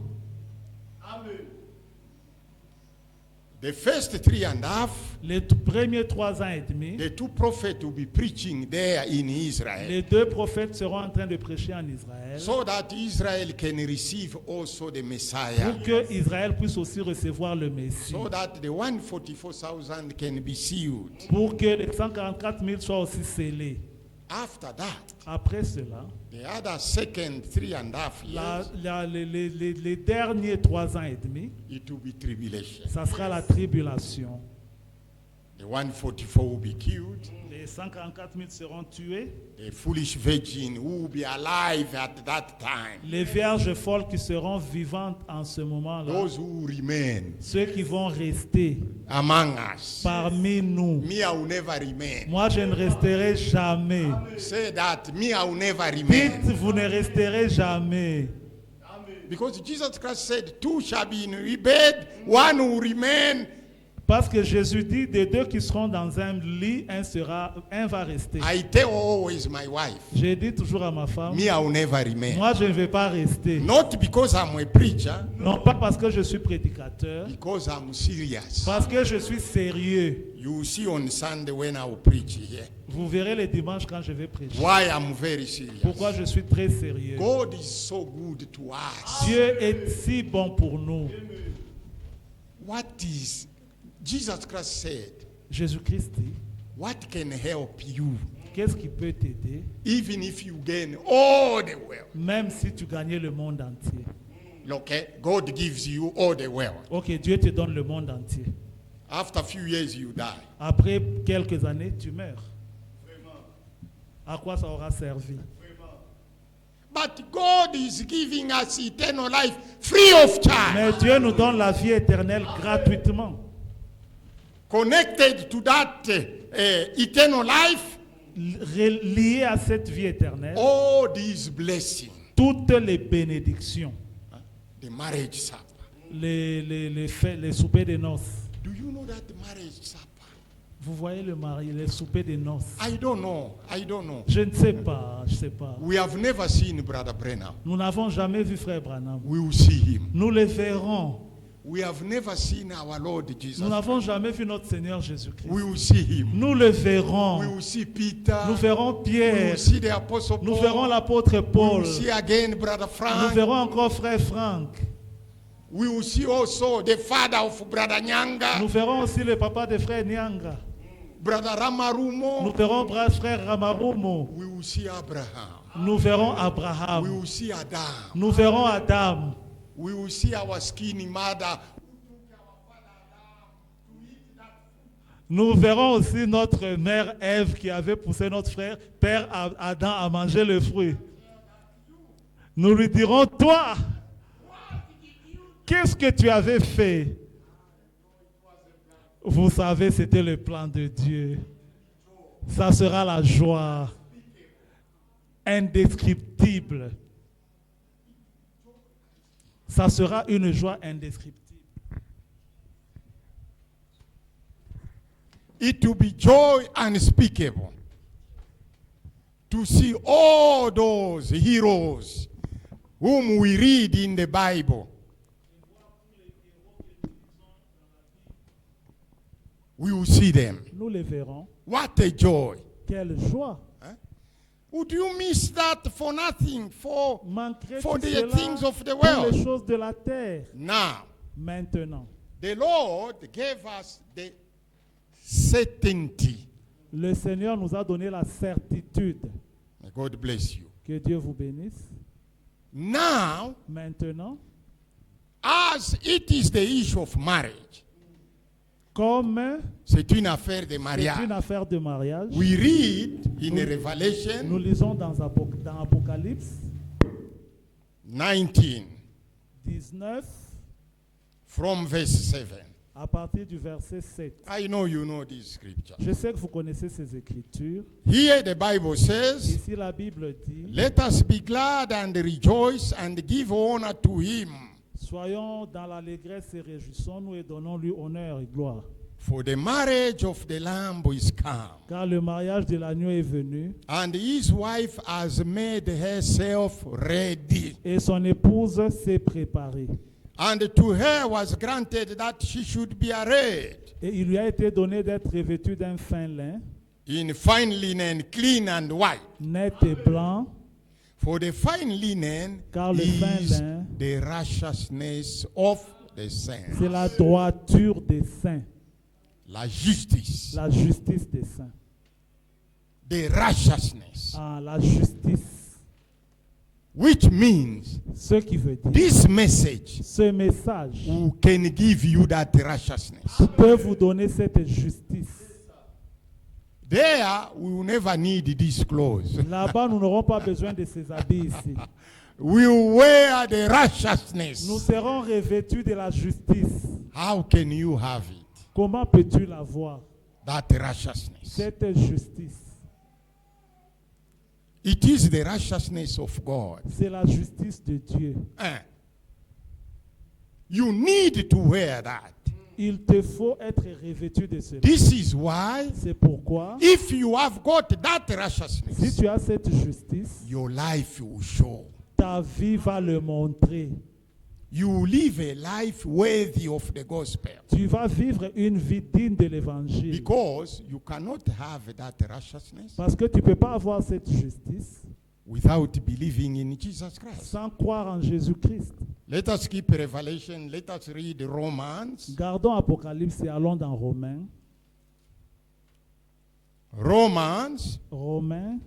The first 3.5, Les premiers 3 ans et demi, the two prophets will be preaching there in Israel, les 2 prophètes seront en train de prêcher en Israël so that Israel can receive also the Messiah, pour que Israël puisse aussi recevoir le Messie, so that the 144,000 can be sealed. pour que les 144 000 soient aussi scellés. After that, Après cela, the other second 3.5 years, les derniers 3 ans et demi, it will be tribulation. ça sera la tribulation. The 144 will be killed. Les 144 000 seront tués. The foolish virgin who will be alive at that time. Les vierges folles qui seront vivantes en ce moment-là. Those who remain Ceux qui vont rester among us. parmi nous. Me, I will never remain. Moi, je ne resterai jamais. Say that. Me, I will never remain. Dites, vous ne resterez jamais. Because Jesus Christ said, two shall be in bed, one will remain Parce que Jésus dit, des deux qui seront dans un lit, un va rester. I tell always my wife, J'ai dit toujours à ma femme, me, I will never remain. moi je ne vais pas rester. Not because I'm a preacher, Non pas parce que je suis prédicateur, because I'm serious. parce que je suis sérieux. You will see on Sunday when I will preach here. Vous verrez les dimanches quand je vais prêcher. Why I'm very serious. Pourquoi je suis très sérieux. God is so good to us. Dieu est si bon pour nous. What is Jesus Christ said? Jésus-Christ dit, What can help you, qu'est-ce qui peut t'aider, even if you gain all the wealth? même si tu gagnais le monde entier. Okay, God gives you all the wealth. Ok, Dieu te donne le monde entier. After a few years, you die. Après quelques années, tu meurs. À quoi ça aura servi? But God is giving us eternal life free of charge. Mais Dieu nous donne la vie éternelle gratuitement. Connected to that eternal life, Lié à cette vie éternelle, all these blessings, toutes les bénédictions, the marriage supper. les soupers de noces. Do you know that marriage supper? Vous voyez le mari, les soupers de noces. I don't know. Je ne sais pas, je ne sais pas. We have never seen Brother Brenham. Nous n'avons jamais vu Frère Branham. We will see him. Nous le verrons. We have never seen our Lord Jesus. Nous n'avons jamais vu notre Seigneur Jésus-Christ. We will see him. Nous le verrons. We will see Peter. Nous verrons We Pierre. will see the Apostle Nous Paul. verrons l'apôtre We Paul. will see again Brother Nous Frank. verrons encore Frère Franck. We will see also the father of Brother Nyanga, Nous verrons aussi le papa de Frère Nyanga. Brother Nous Ramarumo. verrons Frère Ramarumo. We will see Abraham. Nous verrons We Abraham. will see Adam. Nous verrons Adam. We will see our skinny mother. Nous verrons aussi notre mère Ève qui avait poussé notre père Adam à manger le fruit. Nous lui dirons, toi, qu'est-ce que tu avais fait? Vous savez, c'était le plan de Dieu. Ça sera la joie indescriptible. Ça sera une joie indescriptible. It will be joy unspeakable to see all those heroes whom we read in the Bible. We will see them. Nous les verrons. What a joy. Quelle joie. Would you miss that for nothing, for Manquerait-il the cela things of the pour les world? choses de la terre? Now, Maintenant, the Lord gave us the certainty. le Seigneur nous a donné la certitude. May God bless you. Que Dieu vous bénisse. Now, Maintenant, as it is the issue of marriage, comme c'est une affaire de c'est mariage. une affaire de mariage, We read in nous Revelation lisons dans Apocalypse 19 19, from verse 7. à partir du verset 7. I know you know this scripture. Je sais que vous connaissez ces écritures. Here the Bible says, Ici, la Bible dit, let us be glad and rejoice and give honor to him. soyons dans l'allégresse et réjouissons-nous et donnons-lui honneur et gloire. For the marriage of the Lamb is come, Car le mariage de l'agneau est venu and his wife has made herself ready. et son épouse s'est préparée. And to her was granted that she should be arrayed Et il lui a été donné d'être revêtue d'un fin lin, in fine linen, clean and white. net et blanc, For the fine linen Car le fin is lin, the righteousness of the saints. c'est la droiture des saints, La justice. la justice des saints. The righteousness. Ah, la justice. Which means Ce qui veut dire, this message ce message can give you that righteousness. peut vous donner cette justice. There, we will never need these clothes. Là-bas, nous n'aurons pas besoin de ces habits ici. We will wear the Nous righteousness. serons revêtus de la justice. How can you have it? Comment peux-tu l'avoir, That righteousness. cette justice? It is the righteousness of God. C'est la justice de Dieu. You need to wear that. Il te faut être revêtu de cela. This is why, C'est pourquoi, if you have got that si righteousness, tu as cette justice, your life will show. ta vie va le montrer. You will live a life worthy of the gospel. Tu vas vivre une vie digne de l'évangile. Because you cannot have that righteousness Parce que tu ne peux pas avoir cette justice without believing in Jesus Christ. sans croire en Jésus-Christ. Let us keep Revelation. Let us read Romans. Gardons Apocalypse et allons dans Romains. Romans Romains,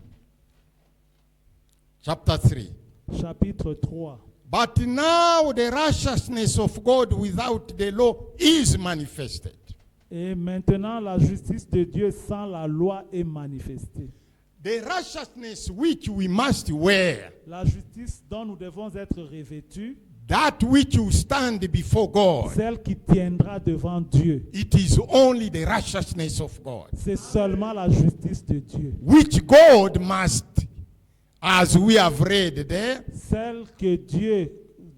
chapter 3. chapitre 3. But now the righteousness of God without the law is manifested. Et maintenant, la justice de Dieu sans la loi est manifestée. The righteousness which we must wear, La justice dont nous devons être revêtus, that which will stand before God, celle qui tiendra devant Dieu. it is only the righteousness of God, C'est seulement la justice de Dieu. which God must, as we have read there, Celle que Dieu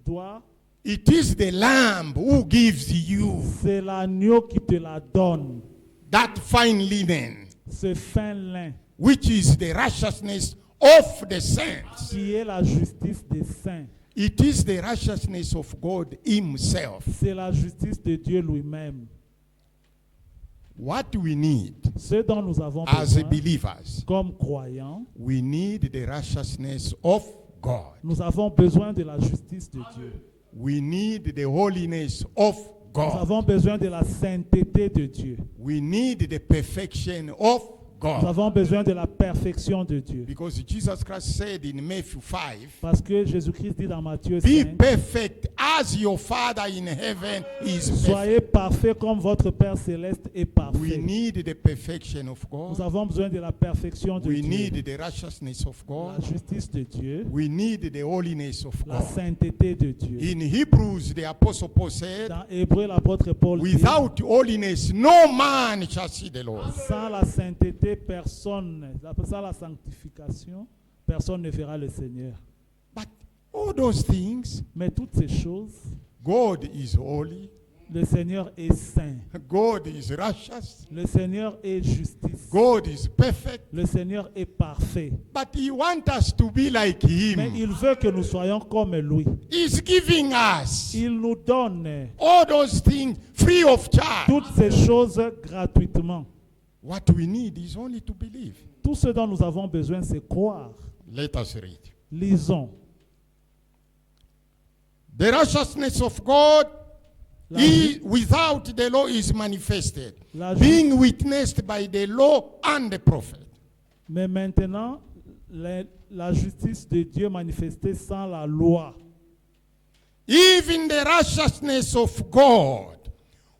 doit, it is the Lamb who gives you c'est l'agneau qui te la donne. that fine linen, Ce fin lin which is the righteousness of the saints. qui est la justice des saints. It is the righteousness of God Himself. C'est la justice de Dieu lui-même. What we need Ce dont nous avons as besoin believers, comme croyants, we need the righteousness of God. nous avons besoin de la justice de Dieu. We need the holiness of Nous God. avons besoin de la sainteté de Dieu. We need the perfection of Nous God. avons besoin de la perfection de Dieu. Because Jesus Christ said in Matthew 5, Parce que Jésus-Christ dit dans Matthieu be 5, perfect as your Father in heaven is perfect. soyez parfaits comme votre Père céleste est We parfait. need the perfection of Nous God. avons besoin de la perfection de We Dieu, need the righteousness of la God. justice de Dieu, We need the holiness of la God. sainteté de Dieu. In Hebrews, the Apostle Paul said, Dans Hébreu, l'apôtre Paul dit, without holiness, no man shall see the Lord. sans la sainteté, personne, sans la sanctification, personne ne verra le Seigneur. But all those things, Mais toutes ces choses, God is holy, le Seigneur est saint, God is righteous, le Seigneur est justice, God is perfect. le Seigneur est parfait. But He wants us to be like Mais Him. il veut que nous soyons comme lui. He's giving us Il nous donne all those things free of charge. toutes ces choses gratuitement. What we need is only to believe. Tout ce dont nous avons besoin, c'est croire. Let us read. Lisons. The righteousness of God La, without the law is manifested, la ju- being witnessed by the law and the prophet. Mais maintenant, la justice de Dieu manifestée sans la loi. Even the righteousness of God,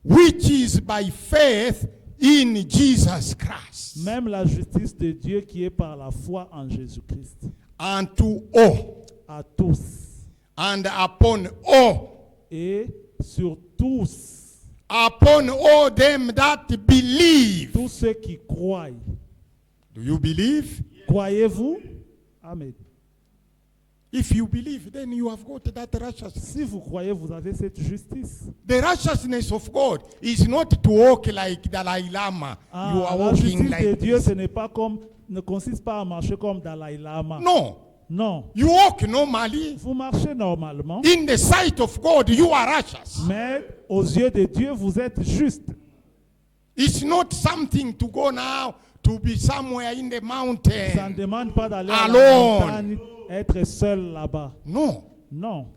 which is by faith in Jesus Christ, Même la justice de Dieu qui est par la foi en Jésus-Christ. unto all À tous. and upon all, Et sur tous. upon all them that believe. Tous ceux qui croient. Do you believe? Croyez-vous? Amen. If you believe, then you have got that righteousness. Si vous croyez, vous avez cette justice. The righteousness of God is not to walk like Dalai Lama. You are La walking justice de like Dieu, this. ce n'est pas comme, ne consiste pas à marcher comme Dalai Lama. No, Non. you walk normally. Vous marchez normalement, In the sight of God, you are righteous. mais aux yeux de Dieu, vous êtes juste. It's not something to go now to be somewhere in the Ça ne mountain. demande pas d'aller à la Alone. montagne, être seul là-bas. No, Non.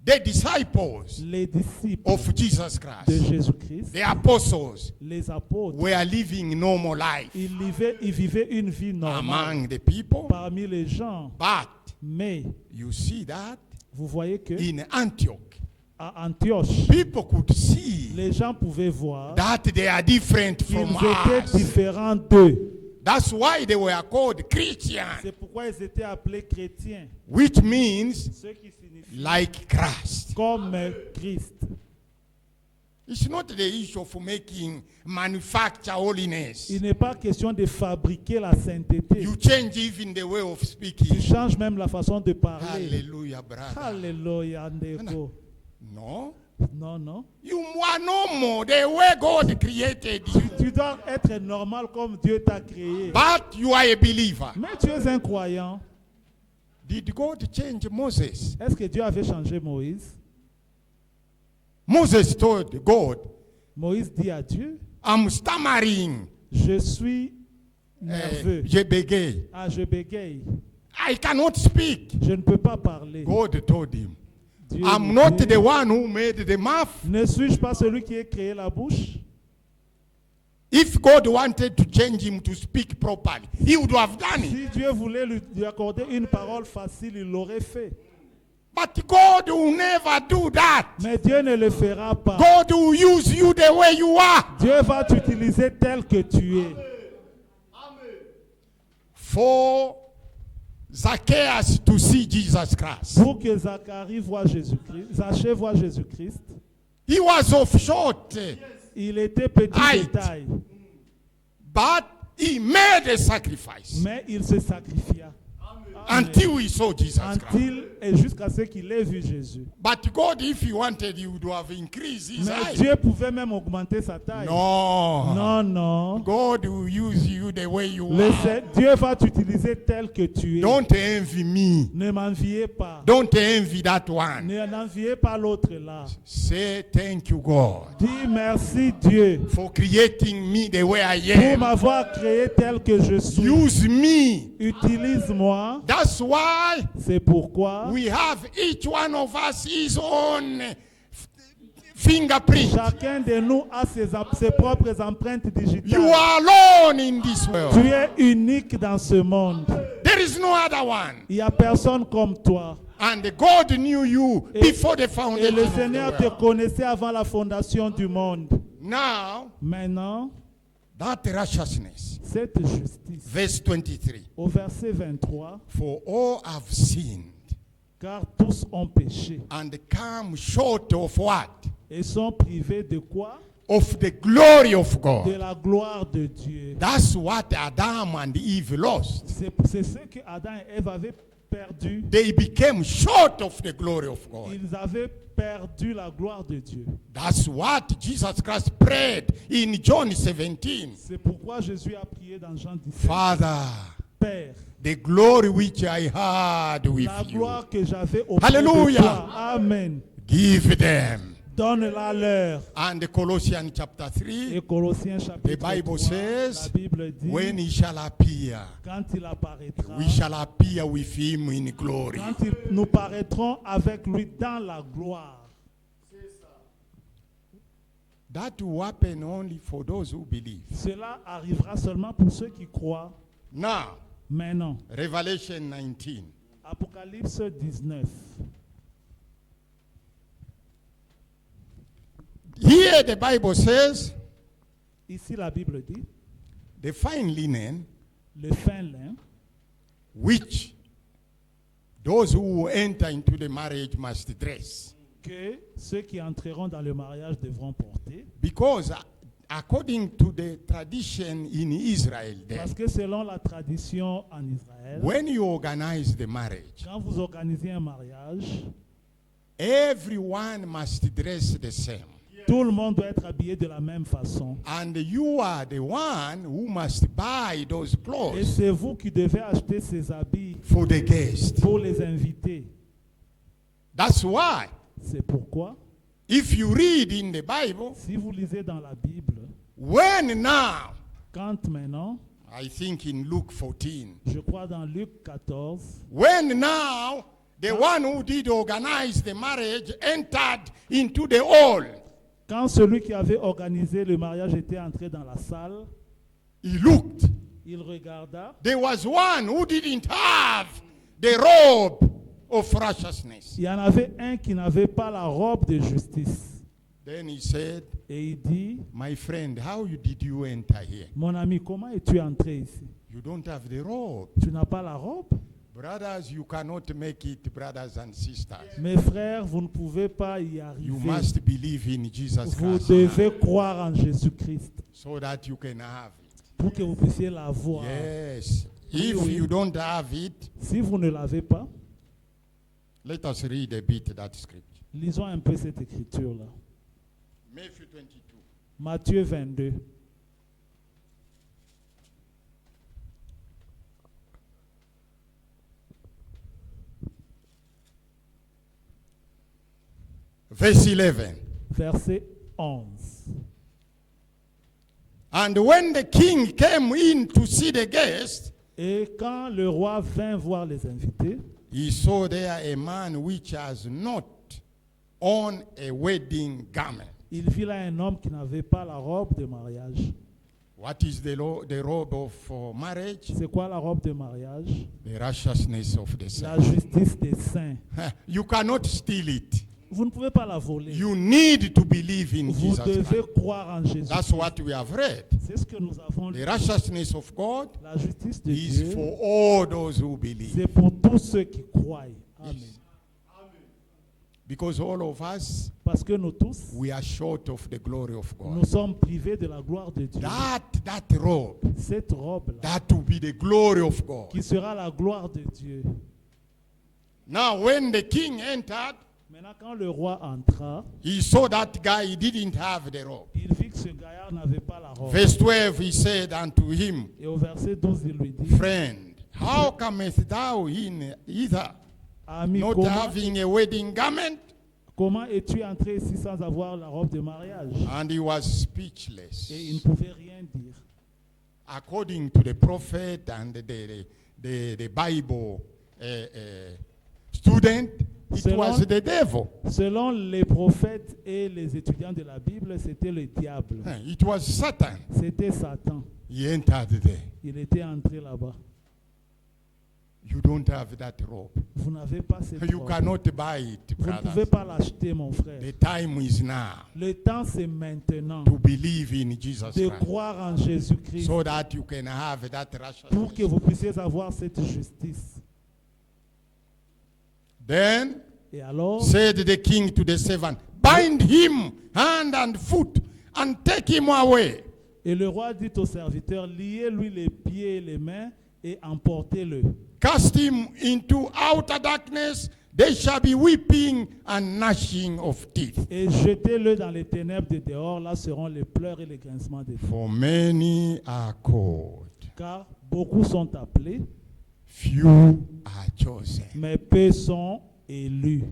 the disciples Les disciples of Jesus de Christ, Jésus-Christ, the apostles, les apôtres, were living normal life ils vivaient une vie normale among the people. parmi les gens. But Mais you see that vous voyez que in Antioch, à Antioche, people could see les gens pouvaient voir that they are different qu'ils from étaient us. différents d'eux. That's why they were called Christians, C'est pourquoi ils étaient appelés chrétiens, which means ce qui signifie like Christ. comme Christ. It's not the issue of making manufacture holiness. Il n'est pas question de fabriquer la sainteté. You change even the way of Tu speaking. changes même la façon de parler. Hallelujah, brother. Alléluia, Ndeko. No, Non, non. You are normal the way God created you. Tu dois être normal comme Dieu t'a créé. But you are a believer. Mais tu es un croyant. Did God change Moses? Est-ce que Dieu avait changé Moïse? Moses told God, Moïse dit à Dieu, I'm stammering. je suis nerveux. Je bégaye. Ah, je bégaye. I cannot speak. Je ne peux pas parler. God told him, Dieu I'm lui not dit, the one who made the mouth. ne suis-je pas celui qui a créé la bouche? If God wanted to change him to speak properly, he would have done it. Si Dieu voulait lui accorder une parole facile, il l'aurait fait. But God will never do that. Mais Dieu ne le fera pas. God will use you the way you are. Dieu va t'utiliser tel que tu es. For Zacchaeus to see Jesus Christ. Pour que Zacharie voit Jésus-Christ, Zachée voit Jésus-Christ, He was of short, il était petit de Height. taille, but he made a sacrifice mais il se sacrifia. Amen. until he saw Jesus Christ. Et jusqu'à ce qu'il ait vu Jésus. But God, if he wanted, he would have increased his Mais height. Dieu pouvait même augmenter sa taille. No. Non, non. God will use you the way you Dieu va t'utiliser tel que tu es. Don't envy me. Ne m'enviez pas. Don't envy that one. Ne n'enviez pas l'autre là. Say thank you, God, Dis merci Dieu for creating me the way I pour am. m'avoir créé tel que je suis. Use me. Utilise-moi. That's why C'est pourquoi we have each one of us his own fingerprint. chacun de nous a ses propres empreintes You digitales. are alone in this Tu world. es unique dans ce monde. There is no other one. Il n'y a personne comme toi. And God knew you before the Et foundation le of the Seigneur te world. connaissait avant la fondation du monde. Now, Maintenant, that righteousness, cette justice, verse 23, au verset 23, for all have sinned car tous ont péché and come short of what? et sont privés de quoi? Of the glory of De God. la gloire de Dieu. That's what Adam and Eve lost. C'est ce que Adam et Ève avaient perdu. They became short of the glory of God. Ils avaient perdu la gloire de Dieu. That's what Jesus Christ prayed in John 17. C'est pourquoi Jésus a prié dans Jean 17. Father, Père, the glory which I had with la you, gloire que j'avais auprès Hallelujah. de toi. Amen. give them. Donne-la leur. And Colossians chapter Et 3, Colossiens the chapitre 3, Bible says, la Bible dit, when he shall appear, quand il apparaîtra, we shall appear with him in glory. quand nous paraîtrons avec lui dans la gloire. That will happen only for those who believe. Cela arrivera seulement pour ceux qui croient. Now, Maintenant, Revelation 19. Apocalypse 19. Here the Bible says, Ici, la Bible dit, the fine linen, le fin lin, which those who enter into the marriage must dress. que ceux qui entreront dans le mariage devront porter. Because according to the tradition in Israel, Parce then, que selon la tradition en Israël, when you organize the marriage, quand vous organisez un mariage, everyone must dress the same. tout le monde doit être habillé de la même façon. And you are the one who must buy those Et clothes c'est vous qui devez acheter ces habits for the guest. pour les invités. That's why, C'est pourquoi, if you read in the Bible, si vous lisez dans la Bible, when now, quand maintenant, I think in Luke 14, je crois dans Luc 14, when now the one who did organize the marriage entered into the hall, quand celui qui avait organisé le mariage était entré dans la salle, he looked. il regarda. There was one who didn't have the robe of righteousness. Il y en avait un qui n'avait pas la robe de justice. Then he said, Et il dit, my friend, how did you enter here? mon ami, comment es-tu entré ici? You don't have the robe. Tu n'as pas la robe? Brothers, you cannot make it, brothers and sisters. Mes frères, vous ne pouvez pas y You arriver. must believe in Jesus Vous Christ devez croire en Jésus-Christ so that you can have it. pour que vous puissiez l'avoir. Yes. Oui, If oui. you don't have it, Si vous ne l'avez pas, let us read a bit that scripture. Lisons un peu cette écriture-là. Matthew 22. Matthieu 22. Verse 11. Verset 11. And when the king came in to see the guests, Et quand le roi vint voir les invités, he saw there a man which has not on a wedding garment. il vit là un homme qui n'avait pas la robe de mariage. What is the robe of marriage? C'est quoi la robe de mariage? The righteousness of the La saints. justice des saints. You cannot steal it. Vous ne pouvez pas la voler. You need to believe in Vous Jesus devez Christ. croire en Jésus. That's what we have read. C'est ce que nous avons lu. The righteousness of God La justice de is Dieu, for all those who believe. c'est pour tous ceux qui croient. Amen. Because all of us, Parce que nous tous, we are short of the glory of nous God. sommes privés de la gloire de Dieu. That robe, Cette robe-là, that will be the glory of God. qui sera la gloire de Dieu. Now, when the king entered, Maintenant, quand le roi entra, he saw that guy, he didn't have the robe. il vit que ce gaillard n'avait pas la robe. Verse 12, he said unto him, Et au verset 12, il lui dit, Friend, how comest thou in hither, Ami, not having a wedding garment? comment es-tu entré ici sans avoir la robe de mariage? And he was Et il ne speechless. pouvait rien dire. According to the prophet and the Bible student, it Selon- was the devil. Selon les prophètes et les étudiants de la Bible, c'était le diable. It was Satan. C'était Satan. He entered there. Il était entré là-bas. You don't have that robe. Vous n'avez pas cette You robe. cannot buy it, Vous ne pouvez brothers. pas l'acheter, mon frère. The time is now Le temps, c'est maintenant to believe in Jesus de Christ, croire en Jésus-Christ so that you can have that pour que righteousness. vous puissiez avoir cette justice. Then Et alors, said the king to the servant, bind him hand and foot and take him away. et le roi dit au serviteur, liez-lui les pieds et les mains et emportez-le. Cast him into outer darkness. There shall be weeping and gnashing of teeth. Et jetez-le dans les ténèbres de dehors, là seront les pleurs et les grincements des dents. For many are called, Car beaucoup sont appelés, few are chosen. mais peu sont élus.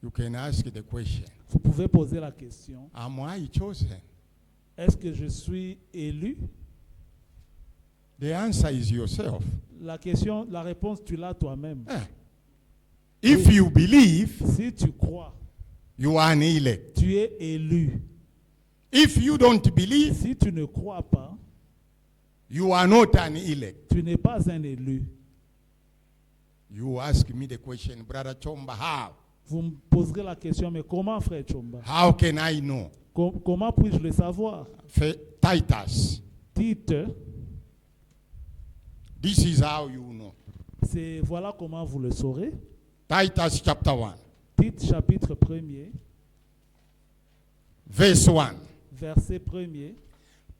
You can ask the question, Vous pouvez poser la question, am I chosen? est-ce que je suis élu? The answer is yourself. La réponse, tu l'as toi-même. If you believe, Si tu crois, you are an elect. tu es élu. If you don't believe, Si tu ne crois pas, you are not an elect. tu n'es pas un élu. You ask me the question, Brother Chomba, how? Vous me poserez la question, mais comment, frère Chomba? How can I know? Comment puis-je le savoir? Titus, Tite, this is how you know. voilà comment vous le saurez. Titus chapter 1, Tite chapitre 1er, verse 1. verset 1er.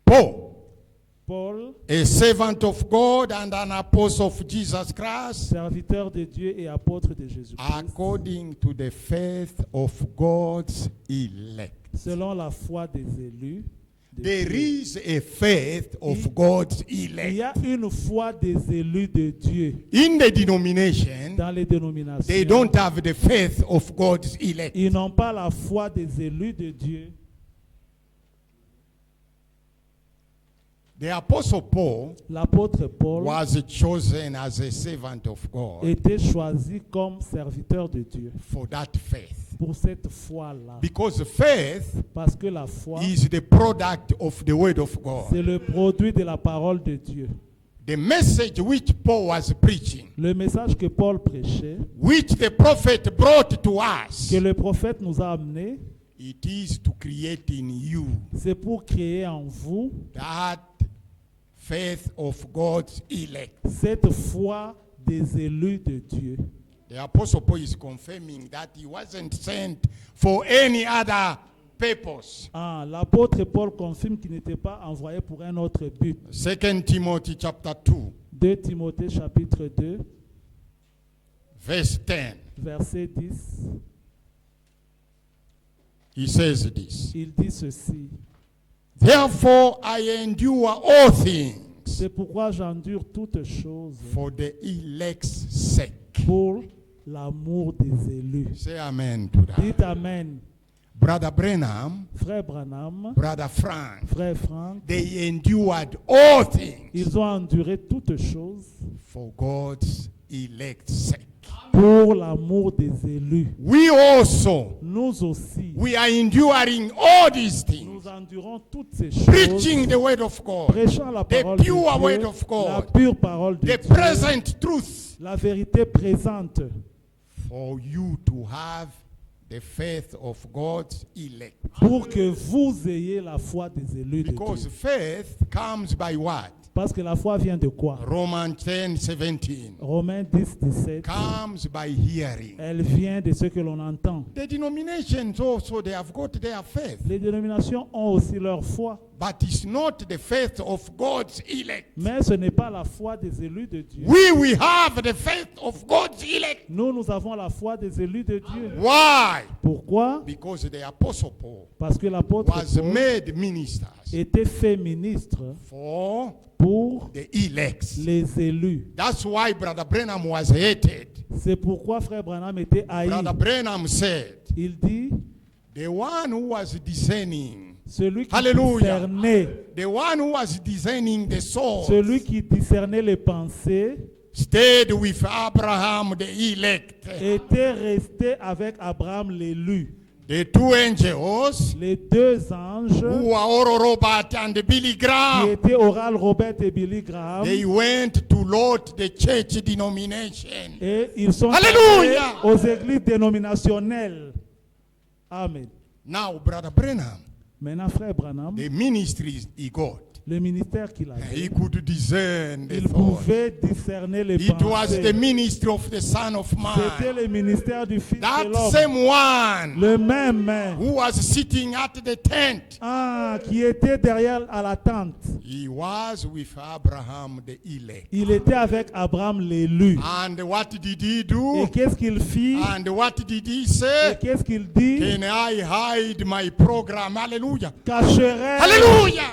Paul, Paul, a servant of God and an apostle of Jesus Christ, serviteur de Dieu et apôtre de Jésus-Christ, according to the faith of God's elect. selon la foi des élus. de There Dieu. is a faith of God's Il y elect. a une foi des élus de Dieu In the denomination, dans les dénominations. they don't have the faith of God's elect. Ils n'ont pas la foi des élus de Dieu. The apostle Paul L'apôtre Paul was chosen as a servant of God était choisi comme serviteur de Dieu for that faith. pour cette foi-là. Because faith Parce que la foi, is the product of the word of God. c'est le produit de la parole de Dieu. The message which Paul was preaching, Le message que Paul prêchait, which the prophet brought to us, que le prophète nous a amené, it is to create in you c'est pour créer en vous that faith of God's elect. cette foi des élus de Dieu. The apostle Paul is confirming that he wasn't sent for any other purpose. L'apôtre Paul confirme qu'il n'était pas envoyé pour un autre but. 2 Timothy chapter 2, 2 Timothée chapitre 2, verse 10. verset 10, He says this. il dit ceci. Therefore I endure all things C'est pourquoi j'endure toutes choses for the elect's sake. pour l'amour des élus. Say amen to that. Dites Amen. Brother Branham, Frère Branham, Brother Frank, frère Franck, they endured all things ils ont enduré toutes choses for God's elect's sake. pour l'amour des élus. We also, Nous aussi, we are enduring all these things, nous endurons toutes ces choses, preaching the word of God, prêchant la the parole de pure word Dieu, of la God, pure parole de the Dieu, present truth, la vérité présente, for you to have the faith of God's elect. pour que vous ayez la foi des élus de Because Dieu. faith comes by what? Parce que la foi vient de quoi? Romans 10:17 Romains 10, 17. comes by hearing. Elle vient de ce que l'on entend. The denominations also, they have got their faith, Les dénominations ont aussi leur foi, but it's not the faith of God's elect. mais ce n'est pas la foi des élus de Dieu. We have the faith of God's elect. Nous avons la foi des élus de Dieu. Why? Pourquoi? Because the apostle Paul Parce que l'apôtre was Paul made ministers était fait ministre for pour the elects. les élus. That's why Brother Branham was hated. C'est pourquoi frère Branham était haï. Brother Branham said, Il dit, the one who was discerning, celui qui Hallelujah. discernait, the one who was discerning the soul, celui qui discernait les pensées, stayed with Abraham, the elect. était resté avec Abraham l'élu. The two angels, Les deux anges who are Oral Robert and Billy qui Graham, étaient Oral Robert et Billy Graham, they went to load the church denomination. et ils sont Alléluia. allés aux églises dénominationnelles. Amen. Now, Brother Branham, Maintenant, frère Branham, the ministries he got, le ministère qu'il avait, he could discern the il thought. pouvait discerner les It was the pensées. ministry of the Son of C'était Man. le ministère du Fils de That l'homme. same one Le même who was sitting at the tent, qui était derrière à la tente. he was with Abraham, the elect. Il était avec Abraham l'élu. And what did he Et do? qu'est-ce qu'il fit? And what did he Et say? qu'est-ce qu'il dit? Can I hide my program? Hallelujah.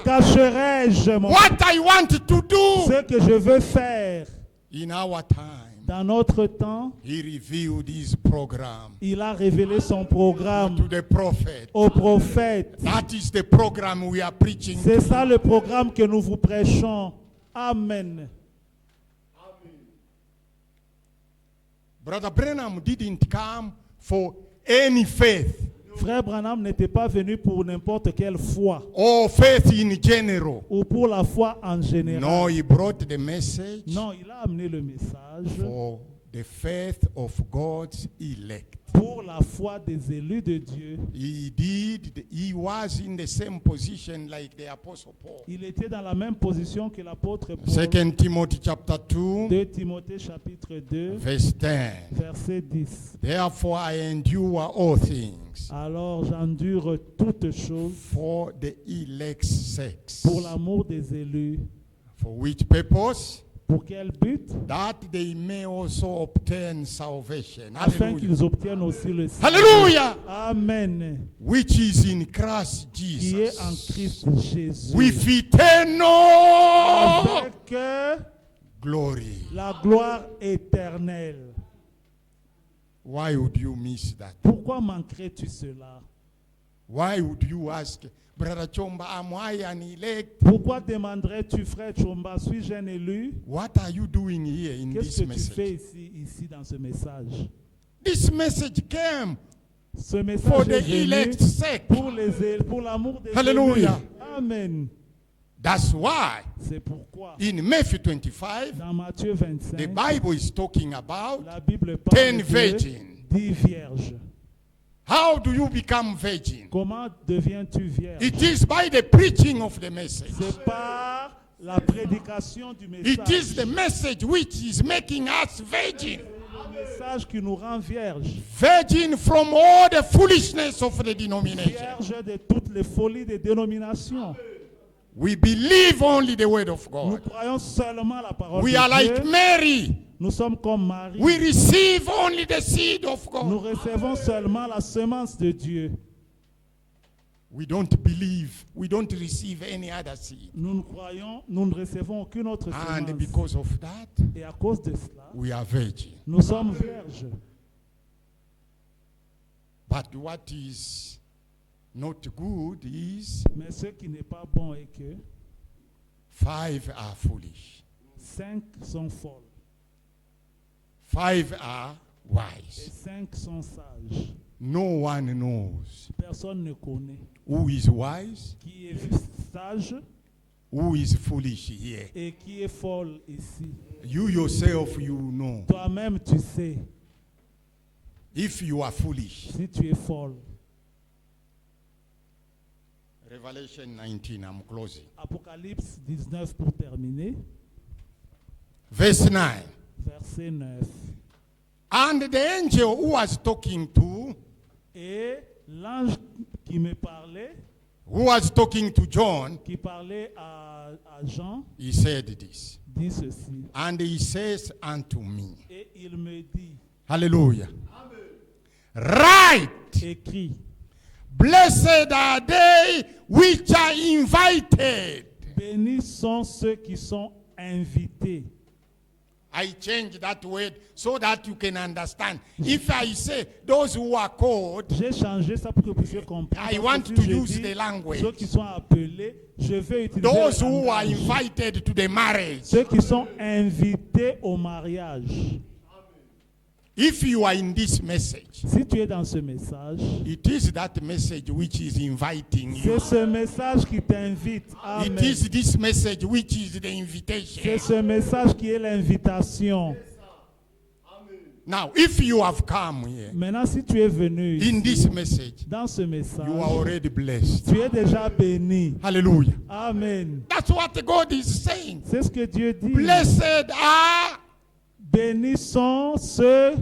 Cacherai-je mon What I want to do ce que je veux faire. in our time, Dans notre temps, he revealed his program il a révélé son programme to the prophet. au prophète. That is the program we are preaching. C'est ça le programme que nous vous prêchons. Amen. Brother Branham didn't come for any faith Frère Branham n'était pas venu pour n'importe quelle foi or faith in general. ou pour la foi en général. No, he brought the message Non, il a amené le message for the faith of God's elect. pour la foi des élus de Dieu. He was in the same position like the apostle Paul. Il était dans la même position que l'apôtre Paul. 2 Timothy chapter 2, 2 Timothée chapitre 2, verse 10. verset 10. Therefore I endure all things Alors j'endure toutes choses for the elect's sake. pour l'amour des élus. For which purpose? Pour quel but? That they may also obtain salvation. Afin Hallelujah. qu'ils obtiennent aussi le salut. Hallelujah. Amen. Which is in Christ Qui est en Jesus. Christ Jésus. With eternal Avec glory. la gloire éternelle. Why would you miss that? Pourquoi manquerais-tu cela? Why would you ask, Brother Chomba, am I an elect? Pourquoi demanderais-tu, frère Chomba, suis-je un élu? What are you doing here in Qu'est-ce this que tu fais message? ici dans ce message? This message came Ce for message the est venu elect's sake. pour l'amour des Hallelujah. élus. Amen. That's why C'est pourquoi in Matthew 25, dans Matthieu the 25, Bible is talking about la Bible parle 10 de virgins. 10 vierges. How do you become virgin? Comment deviens-tu vierge? It is by the preaching of the message. C'est par la prédication du message. It is the message which is making us virgin. Le message qui nous rend vierges. Virgin from all the foolishness of the denomination. Vierges de toutes les folies des dénominations. We believe only the word of Nous God. croyons seulement la parole We de are Dieu. like Mary. Nous sommes comme Marie. We receive only the seed of Nous God. recevons seulement la semence de Dieu. We don't believe, we don't receive any other seed. Nous ne croyons, nous ne recevons aucune autre And semence. because of that, Et à cause de cela, we are virgin. nous sommes vierges. But what is not good is Mais ce qui n'est pas bon est que 5 are foolish. 5 sont folles 5 are et wise. 5 sont sages. No one knows Personne ne connaît who is wise, qui est sage who is foolish here. et qui est folle ici. You yourself, you know. Toi-même, tu sais If you are foolish. si tu es folle. Revelation 19, I'm closing. Apocalypse 19 pour terminer, Verse 9. verset 9. And the angel who was talking to, Et l'ange qui me parlait, who was talking to John, qui parlait à Jean, he said this. dit ceci. And he says unto me, Et il me dit, hallelujah. Right. écrit, Blessed are they which are invited. bénis sont ceux qui sont invités. I change that word so that you can understand. If I say those who are called, J'ai changé ça pour que vous puissiez comprendre. I Parce want que to si je use dis the language. ceux qui sont appelés, je vais utiliser those le who are langage. invited to the marriage. Ceux qui sont invités au mariage. If you are in this message, Si tu es dans ce message, it is that message which is inviting you. c'est ce message qui t'invite. Amen. It is this message which is the C'est invitation. ce message qui est l'invitation. Now, if you have come here Maintenant, si tu es venu in ici, this message, dans ce message, you are already blessed. tu es déjà béni. Hallelujah. Amen. That's what God is saying. C'est ce que Dieu dit. Blessed are Bénis sont ceux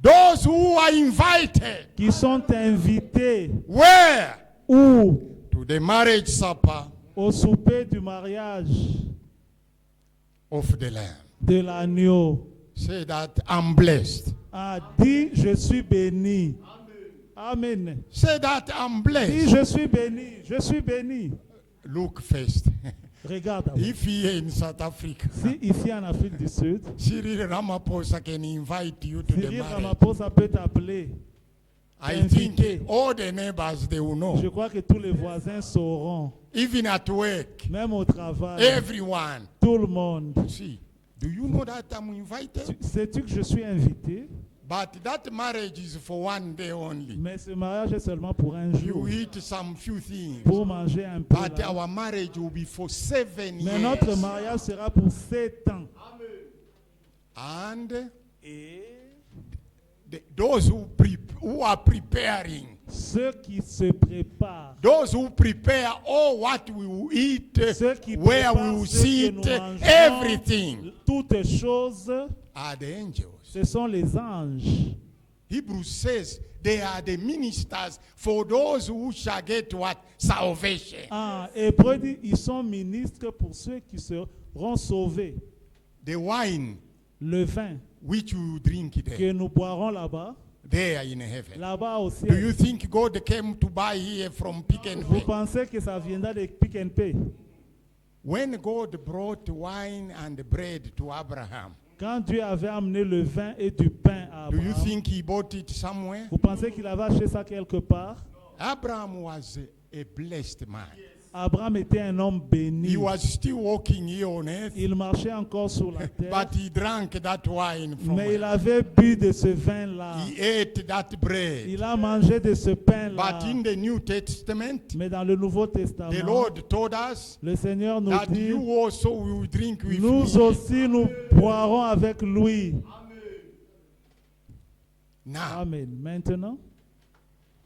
those who are invited. qui sont invités. Where? Où? To the marriage supper Au souper du mariage of the Lamb. de l'agneau. Say that I'm blessed. A dit, je suis béni. Amen. Say that I'm Dis, blessed. je suis béni. Je suis béni. Look first. Regarde. d'abord. If here in South Africa, Si ici en Afrique du Sud, Cyril Ramaphosa can invite you to the Cyril marriage, Ramaphosa peut t'appeler. I t'inviter. think all the neighbors, they will know. Je crois que tous les voisins sauront. Even at work, Même au travail. everyone. Tout le monde. See, do you know that I'm invited? Sais-tu que je suis invité? But that marriage is for one day only. Mais ce mariage est seulement pour un jour. You eat some few things. Pour manger un peu. But là. our marriage will be for 7 Mais notre years. mariage sera pour 7 ans. And Et those who are preparing, ceux qui se préparent, those who prepare all what we will eat, ceux qui where we préparent will ce que sit, nous mangerons, everything, toutes choses, are the angels. ce sont les anges. Hebrews says they are the ministers for those who shall get what? Salvation. Ah, Hébreu dit, ils sont ministres pour ceux qui seront sauvés. The wine Le vin which we will drink there, que nous boirons là-bas, there in heaven. là-bas au Do you ciel. think God came to buy here from Pick and Vous Pay? pensez que ça viendra de Pick and Pay? When God brought wine and bread to Abraham, Quand Dieu avait amené le vin et du pain à do you Abraham, think he bought it somewhere? vous pensez qu'il avait acheté ça quelque part? Abraham was a blessed man. Abraham était un homme béni. He was still walking here on earth, Il marchait encore sur la terre, but he drank that wine from mais il her. avait bu de ce vin-là. He ate that bread. Il a mangé de ce pain-là. But in the New Testament, Mais dans le Nouveau Testament, the Lord told us le Seigneur nous that dit, you also will drink with nous me. aussi nous boirons avec lui. Now, Amen. Maintenant,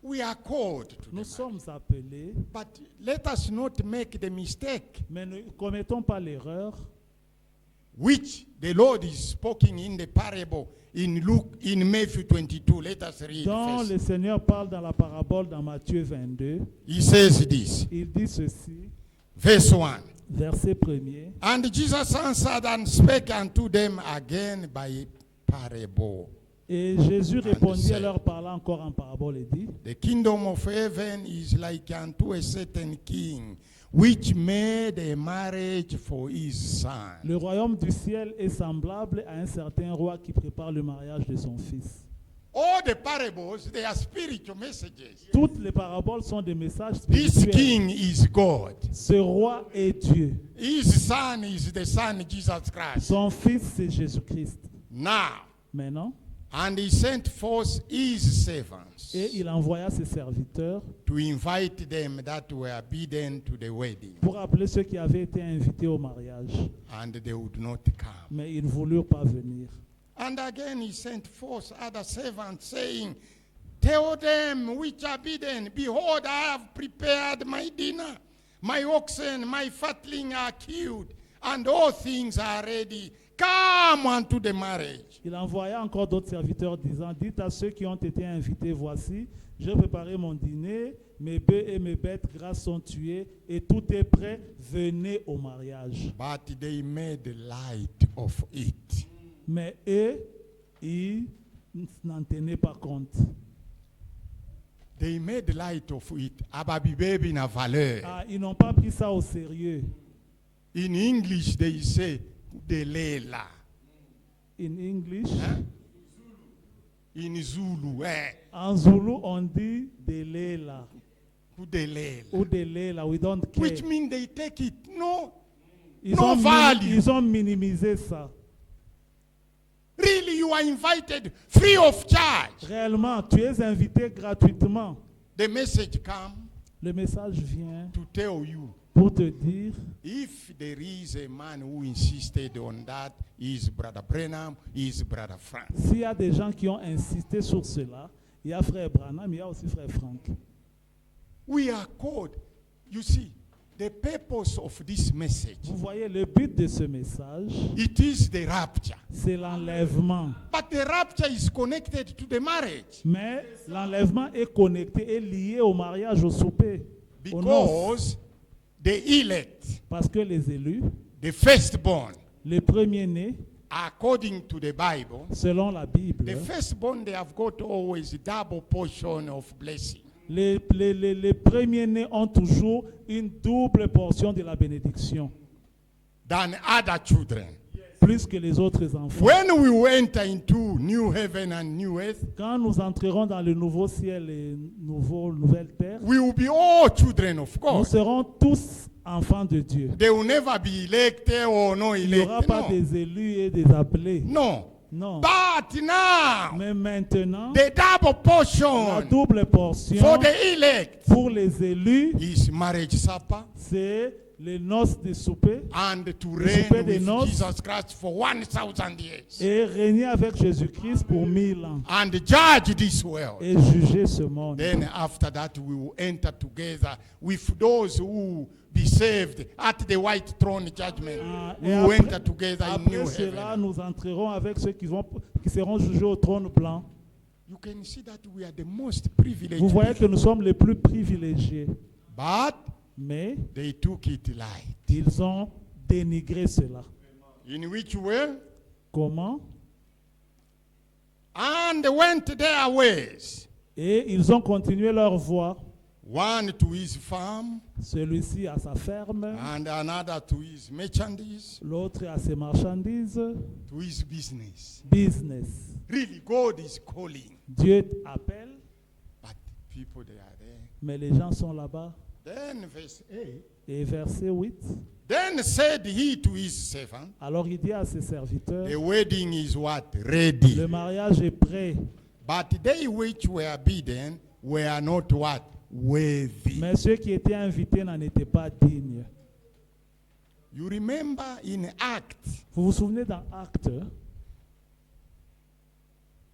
we are called to nous the sommes appelés, But let us not make the mistake mais ne commettons pas l'erreur which the Lord is speaking in the parable in Matthew 22. Let us read dont first. le Seigneur parle dans la parabole dans Matthieu 22. He says this, Il dit ceci, verse 1. Verset 1er. And Jesus answered and spake unto them again by parable. Et Jésus répondit à said, leur parlant encore en parabole et dit, The kingdom of heaven is like unto a certain king, which made a marriage for his son. le royaume du ciel est semblable à un certain roi qui prépare le mariage de son fils. All the parables, they are spiritual messages. Toutes les paraboles sont des messages This spirituels. king is God. Ce roi est Dieu. His son is the son Jesus Christ. Son fils, c'est Jésus-Christ. Now, Maintenant, and he sent forth his servants et il envoya ses serviteurs to invite them that were bidden to the wedding, pour appeler ceux qui avaient été invités au mariage. and they would not come. Mais ils ne voulurent pas venir. And again he sent forth other servants, saying, Tell them which are bidden, behold, I have prepared my dinner. My oxen, my fatling are killed, and all things are ready. Come unto the marriage. Il envoya encore d'autres serviteurs disant, dites à ceux qui ont été invités, voici, j'ai préparé mon dîner, mes bœufs et mes bêtes grasses sont tués, et tout est prêt, venez au mariage. But they made light of it. Mais eux, ils n'en tenaient pas compte. They made light of it. Ababibebi na valeur. Ah, ils n'ont pas pris ça au sérieux. In English, they say, Kudelela. In English, Hein? In Zulu, en Zulu, on dit delela Kudelela. ou delela, we don't care. Which means they take it. No, Ils no ont, value. ils ont minimisé ça. really, you are invited free of charge. Réellement, tu es invité gratuitement. The message comes Le message vient to tell you pour te dire, if there is a man who insisted on that, is Brother Brenham, is Brother Frank. s'il y a des gens qui ont insisté sur cela, il y a frère Branham, il y a aussi frère Frank. We are called. You see, the purpose of this message, Vous voyez, le but de ce message, it is the rapture. c'est l'enlèvement. But the rapture is connected to the marriage. Mais l'enlèvement est connecté et lié au mariage, au souper, aux noces. Because the elect, Parce que les élus, the firstborn, les premiers-nés, according to the Bible, selon la Bible, the firstborn, they have got always a double portion of blessing. les premiers-nés ont toujours une double portion de la bénédiction, Than other children. plus que les autres enfants. When we will enter into new heaven and new earth, Quand nous entrerons dans le nouveau ciel et nouvelle terre, we will be all children of nous God. serons tous enfants de Dieu. They will never be elected or no Il n'y aura elected. pas No. des élus et des appelés. No. Non. But now, Mais maintenant, the double la portion double portion for the elect pour les élus, is marriage supper c'est les noces de souper and to souper reign des with noces. Jesus Christ for 1,000 years et régner avec Jésus-Christ pour 1000 ans and judge this world. et juger ce monde. Then after that, we will enter together with those who be saved at the white throne judgment. Ah, We et will après, enter together in après new cela, heaven. nous entrerons avec ceux qui seront jugés au trône blanc. You can see that we are the most privileged Vous voyez que people. nous sommes les plus privilégiés. But Mais they took it light. ils ont dénigré cela. In which way? Comment? And went their ways. Et ils ont continué leur voie. One to his farm, Celui-ci à sa ferme, and another to his merchandise, l'autre à ses marchandises. to his business. Business. Really, God is calling. Dieu appelle, But people, they are there. mais les gens sont là-bas. Then verse 8. Et verset 8. Then said he to his servant, Alors il dit à ses serviteurs, the wedding is what? Ready. le mariage est prêt, But they which were bidden were not what? Worthy. mais ceux qui étaient invités n'en étaient pas dignes. You remember in Acts, Vous vous souvenez dans Actes,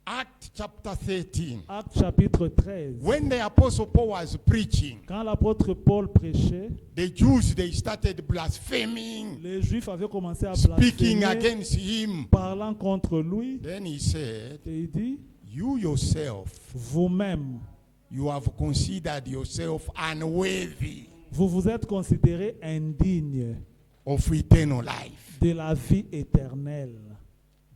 Acts chapter 13, Actes chapitre 13, when the apostle Paul was preaching, quand l'apôtre Paul prêchait, the Jews, they started blaspheming, les Juifs avaient commencé à speaking blasphémer, against him. parlant contre lui, Then he said, et il dit, you yourself, vous-même, you have considered yourself unworthy. vous vous êtes considérés indignes. of eternal life. de la vie éternelle.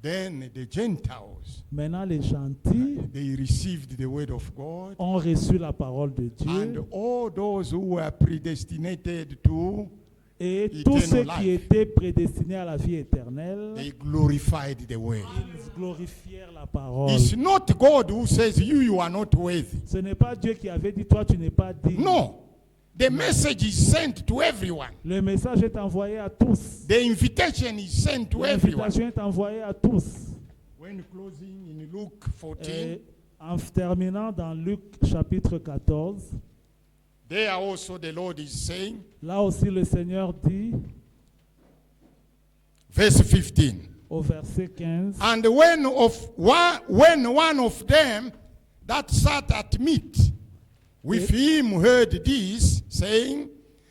Then the Gentiles, Maintenant, les gentils they received the word of God. ont reçu la parole de And Dieu. all those who were predestinated to, Et tous ceux eternal qui life. étaient prédestinés à la vie éternelle, they glorified the word. ils glorifièrent la parole. It's not God who says you are not worthy. Ce n'est pas Dieu qui avait dit, toi, tu n'es pas digne. No. The message is sent to everyone. Le message est envoyé à tous. The invitation is sent to everyone. L'invitation est envoyée à tous. When closing in Luke 14, Et en terminant dans Luc chapitre 14, there also the Lord is saying, là aussi le Seigneur dit verse 15, au verset 15, and when one of them that sat at meat with him heard this, saying,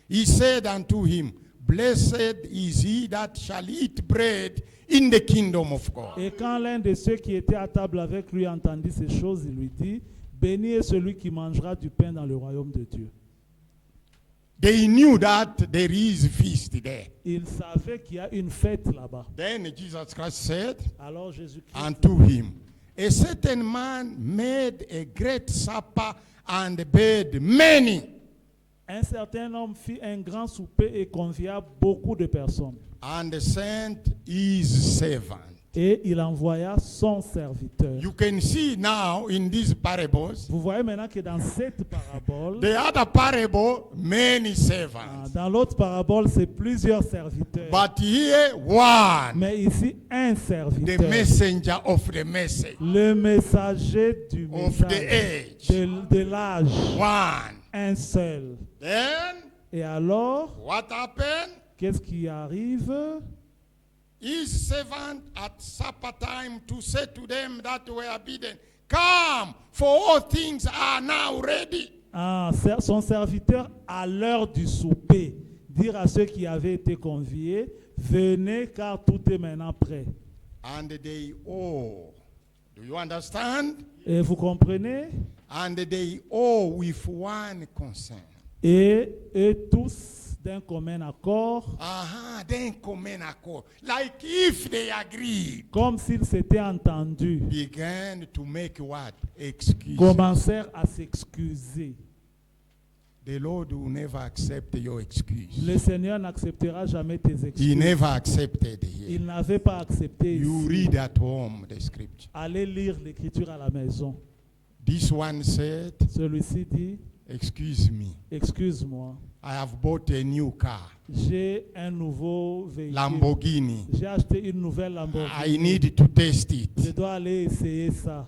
he said unto him, Blessed is he that shall eat bread in the kingdom of God. et quand l'un de ceux qui étaient à table avec lui entendit ces choses, il lui dit, béni est celui qui mangera du pain dans le royaume de Dieu. They knew that there is feast there. Il savait qu'il y a une fête là-bas. Then Jesus Christ said Alors Jésus-Christ unto him, a certain man made a great supper and bade many, un certain homme fit un grand souper et convia beaucoup de personnes. and sent his servant. Et il envoya son serviteur. You can see now in these parables, Vous voyez maintenant que dans cette parabole, the other parable, many servants. dans l'autre parabole, c'est plusieurs serviteurs. But here, one, Mais ici, un the serviteur. messenger of the message, Le messager du of the message. age. De l'âge. One. Un seul. Then, Et alors, what happened? qu'est-ce qui arrive? His servant at supper time to say to them that were bidden, Come, for all things are now ready. Son serviteur, à l'heure du souper, dire à ceux qui avaient été conviés, venez car tout est maintenant prêt. And they all, do you understand? Et vous comprenez? And they all with one consent. Et eux tous, d'un commun accord, Then common accord, like if they agreed, comme s'ils s'étaient entendus, began to make what? Excuses. commencèrent à s'excuser. The Lord will never accept your excuse. Le Seigneur n'acceptera jamais tes He excuses. never accepted here. Il n'avait pas accepté You ici. read at home the scripture. Allez lire l'écriture à la maison. This one said, Celui-ci dit, Excuse me, excuse-moi, I have bought a new car, j'ai un nouveau véhicule. Lamborghini. J'ai acheté une nouvelle Lamborghini. I need to test Je it. dois aller essayer ça.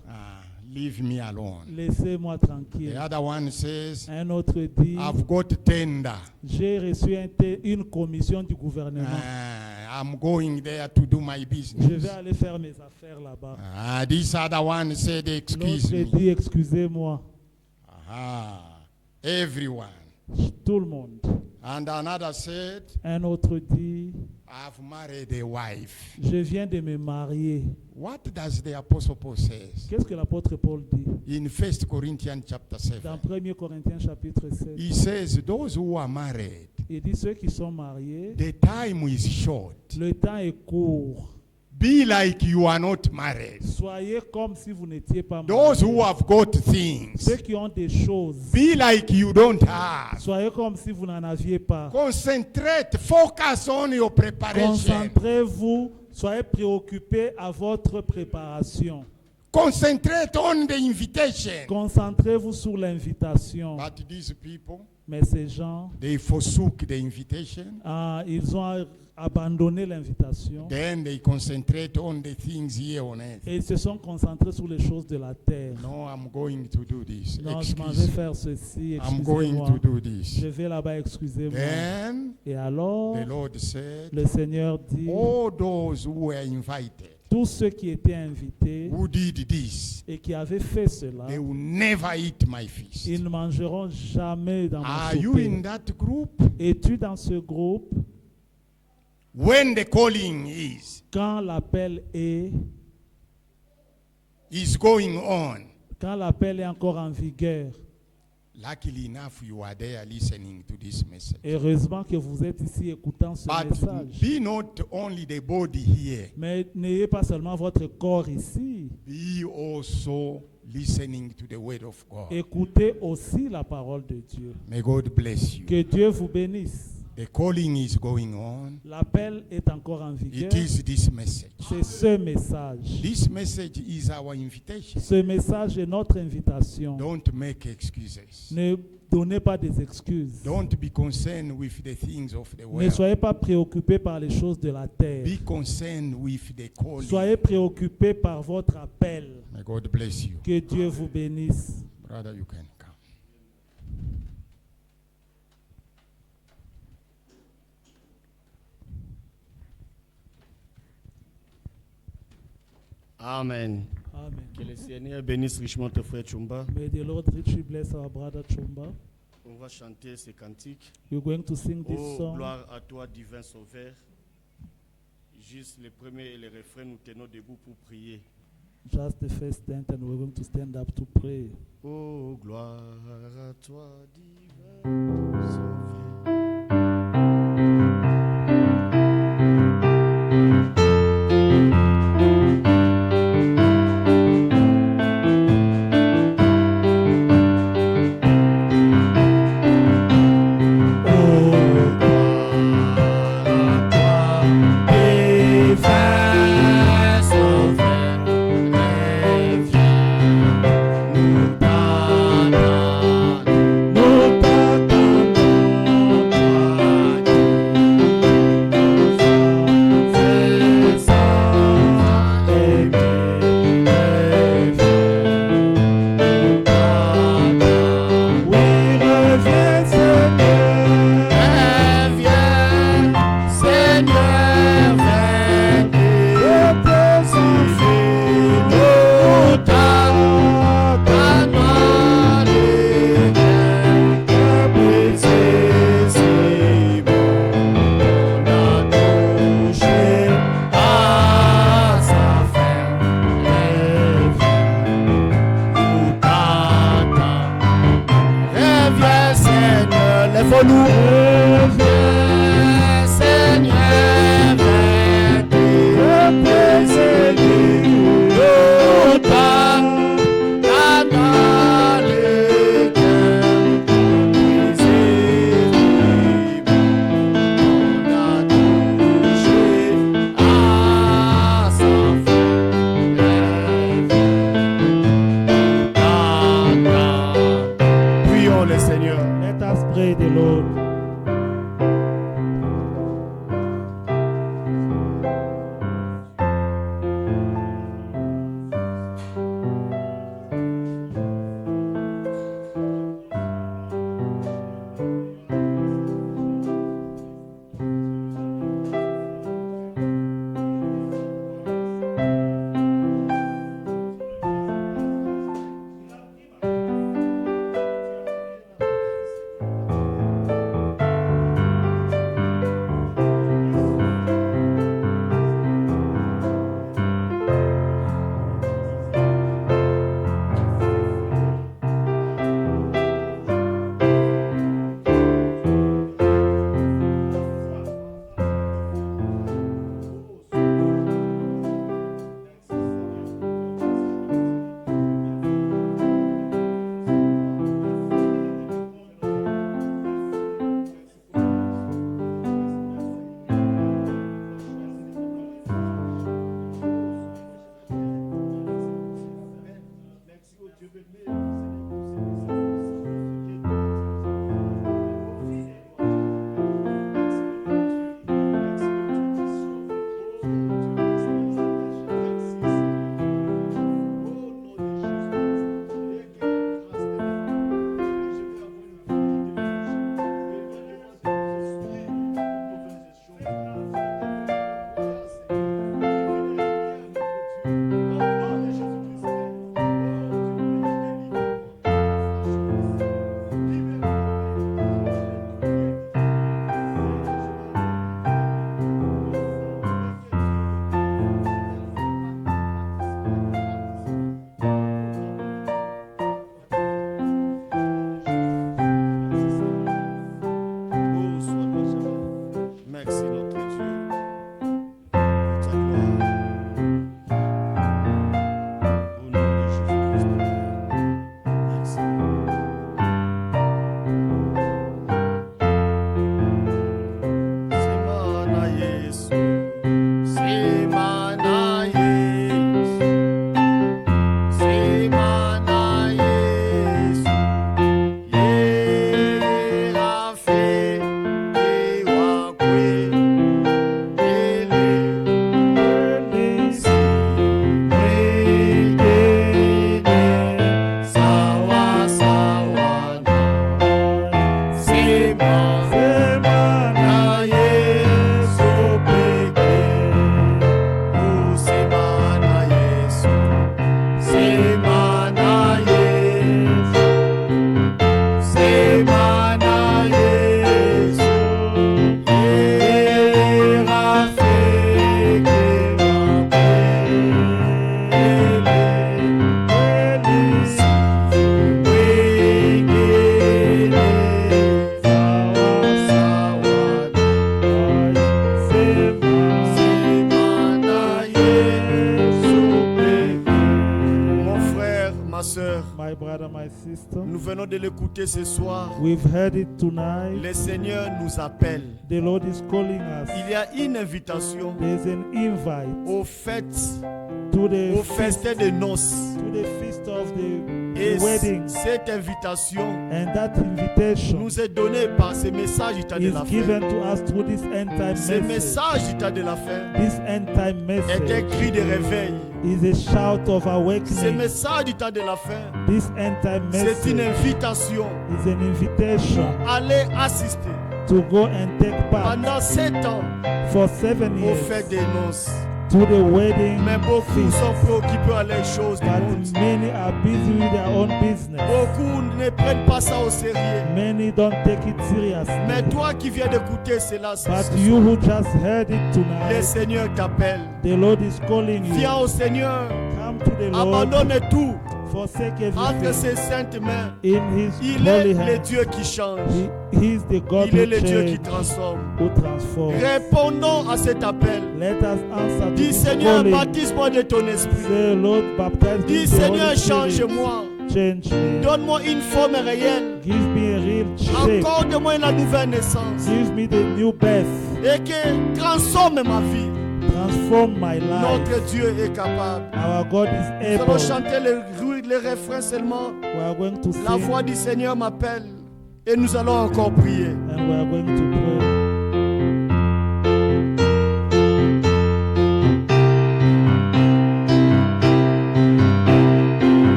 Leave me alone. Laissez-moi The tranquille. other one says, Un autre dit, I've got tender. j'ai reçu une commission du gouvernement. I'm going there to do my Je business. vais aller faire mes affaires là-bas. This other one said, Excuse L'autre me. dit, excusez-moi. Everyone. Tout le monde. And another said, Un autre dit, I've married a wife. je viens de me marier. What does the Apostle Paul say? Qu'est-ce que l'apôtre Paul dit? In 1 Corinthians chapter Dans 7, 1 Corinthiens chapitre 7, he says, those who are married, il dit ceux qui sont mariés, the time is short. le temps est court. Be like you are not married. Soyez comme si vous n'étiez pas Those who mariés. have got things, Ceux qui ont des choses, be like you don't have. soyez comme si vous n'en aviez pas. Concentrate, focus on your preparation. Concentrez-vous, soyez préoccupés à votre préparation. Concentrate on the invitation. Concentrez-vous sur l'invitation. But these people, Mais ces gens, they forsook the invitation. ils ont abandonné l'invitation Then they concentrate on the things here on earth. et ils se sont concentrés sur les choses de la terre. No, I'm going to do this. Non, je m'en vais Excuse. faire ceci, I'm going excusez-moi. to do this. Je vais là-bas, excusez-moi. Then Et alors, the Lord said, le Seigneur dit, all those who were invited, tous ceux qui étaient invités who did this, et qui avaient fait cela, they will never eat my feast. ils ne mangeront jamais dans mon Are you in souper. that group? Es-tu dans ce groupe? When the calling is Quand l'appel est going on, encore en vigueur, Luckily enough, you are there listening to this message. Heureusement que vous êtes ici écoutant ce But message. be not only the body here, Mais n'ayez pas seulement votre corps ici. be also listening to the word of God. Écoutez aussi la parole de Dieu. May God bless you. Que Dieu vous bénisse. The calling is going on. L'appel est encore en vigueur. It is this message. C'est ce message. This message is our invitation. Ce message est notre invitation. Don't make excuses. Ne donnez pas des excuses. Don't be concerned with the things of the Ne world. soyez pas préoccupés par les choses de la terre. Be concerned with the calling. Soyez préoccupés par votre appel. May God bless you. Que Dieu vous bénisse. Brother, you can come. Amen. Amen. Que le Seigneur bénisse richement ton frère Chumba. May the Lord richly bless our brother Chumba. On va chanter ces cantiques. We're going to sing this Oh, song. gloire à toi, divin sauveur. Juste les premiers et les refrains, nous tenons debout pour prier. Just the first tent and we're going to stand up to pray. Oh, gloire à toi, divin sauveur. Nous de l'écouter ce soir. We've heard it tonight. Le Seigneur nous appelle. The Lord is calling us. Il y a une invitation There's an invite aux fêtes, to au festin de noces. the feast of Et the wedding. cette invitation And that invitation nous est donnée par ce message du temps de is la fin. given to us through this end time Ce message. message du temps de la fin This end time est un message cri de réveil. is a shout of Ce awakening. message du temps de la fin, This end time c'est une message invitation. is an invitation Allez assister to go and take part pendant 7 ans for 7 aux years fêtes des noces. to the wedding Mais beaucoup feast. sont préoccupés à les choses du monde. But many are busy with their own business. Beaucoup ne prennent pas ça au sérieux. Many don't take it seriously. Mais toi qui viens d'écouter cela, But you who just heard it le tonight, Seigneur t'appelle. the Lord is calling you. Viens au Seigneur, Come to the Lord, abandonne tout forsake entre everything ses saintes mains. in His Il est holy le hands. Dieu qui change. He is the God Il who est le Dieu qui changes, transforme. who transforms. Répondons à cet appel. Let us answer to Dis this Seigneur, calling. baptise-moi de ton esprit. Say, Lord, baptize me Dis with the Seigneur, Holy Spirit. change-moi. Change me. Donne-moi une forme réelle. Give me a real shape. Accorde-moi la nouvelle naissance. Give me the new birth. Et que transforme ma vie. Transform my life. Notre Dieu est capable. Our God is Nous allons able. chanter les refrains seulement. We are going to La sing voix du Seigneur m'appelle. Et nous allons encore prier. and we are going to pray.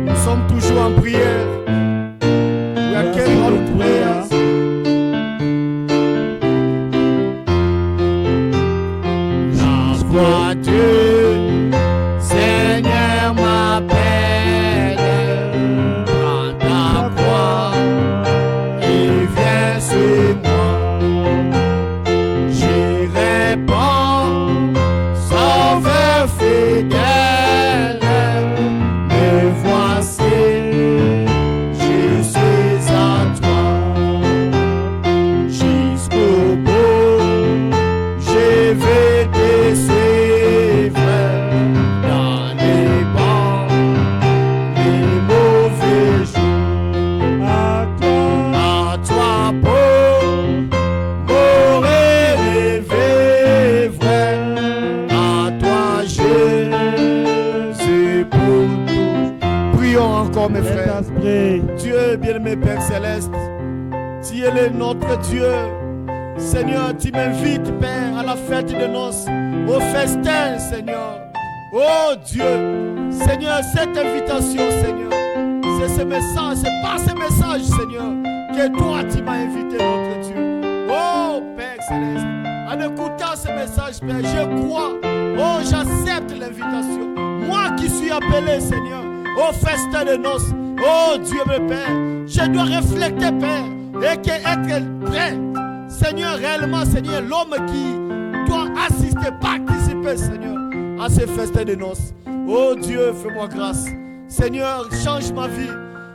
Nous sommes toujours en prière. We are carrying on prayers. La voix du Seigneur m'appelle. Prends ta croix et viens sur moi. J'y réponds, Sauveur fidèle. Me voici, je suis à toi. Jusqu'au bout, je vais te suivre dans les bons, les mauvais jours. À toi pour mourir et vivre. À toi Jésus pour tout. Prions encore mes Let frères. us pray. Dieu bien-aimé Père Céleste, tu es notre Dieu. Seigneur, tu m'invites, Père, à la fête de noces, au festin, Seigneur. Oh Dieu, Seigneur, cette invitation, Seigneur, c'est ce message, c'est par ce message, Seigneur, que toi, tu m'as invité, notre Dieu. Oh Père Céleste, en écoutant ce message, Père, je crois, oh, j'accepte l'invitation. Moi qui suis appelé, Seigneur, au festin de noces, oh Dieu, mon Père, je dois refléter, Père, et être prêt. Seigneur, réellement, Seigneur, l'homme qui doit assister, participer, Seigneur, à ce festin de noces. Oh Dieu, fais-moi grâce. Seigneur, change ma vie.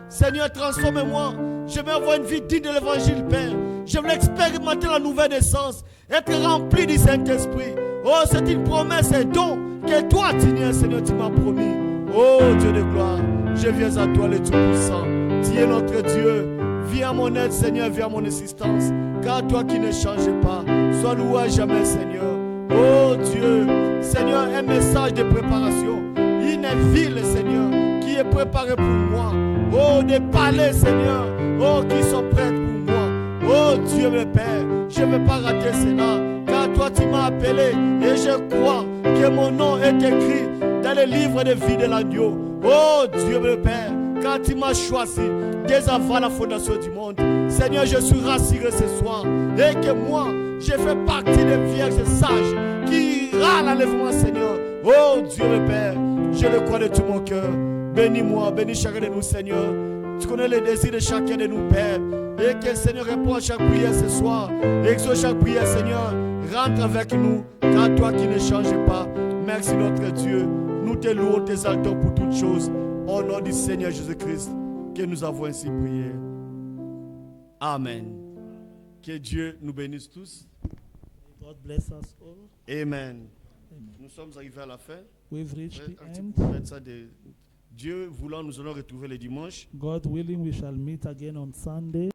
Seigneur, transforme-moi. Je veux avoir une vie digne de l'évangile, Père. Je veux expérimenter la nouvelle naissance, être rempli du Saint-Esprit. Oh, c'est une promesse, un don que toi, Seigneur, tu m'as promis. Oh Dieu de gloire, je viens à toi, le Tout-Puissant. Tu es notre Dieu. Viens à mon aide, Seigneur, viens à mon assistance. Car toi qui ne changes pas, sois loué à jamais, Seigneur. Oh Dieu, Seigneur, un message de préparation. Une ville, Seigneur, qui est préparée pour moi. Oh, des palais, Seigneur, oh, qui sont prêts pour moi. Oh Dieu, mon Père, je ne veux pas rater cela. Car toi, tu m'as appelé et je crois que mon nom est écrit dans le livre de vie de l'agneau. Oh Dieu, mon Père, quand tu m'as choisi dès avant la fondation du monde. Seigneur, je suis rassuré ce soir et que moi, je fais partie des vierges sages qui ira l'enlèvement, Seigneur. Oh Dieu, mon Père, je le crois de tout mon cœur. Bénis-moi, bénis chacun de nous, Seigneur. Tu connais les désirs de chacun de nous, Père. Et que le Seigneur répond à chaque prière ce soir. Exauce chaque prière, Seigneur. Rentre avec nous, car toi qui ne changes pas. Merci notre Dieu. Nous te louons, t'exaltons pour toutes choses. Au nom du Seigneur Jésus-Christ, que nous avons ainsi prié. Amen. Que Dieu nous bénisse tous. God bless us all. Amen. Nous sommes arrivés à la fin. We've reached the Un petit end. peu mettre ça Dieu voulant, nous allons retrouver le dimanche. God willing, we shall meet again on Sunday.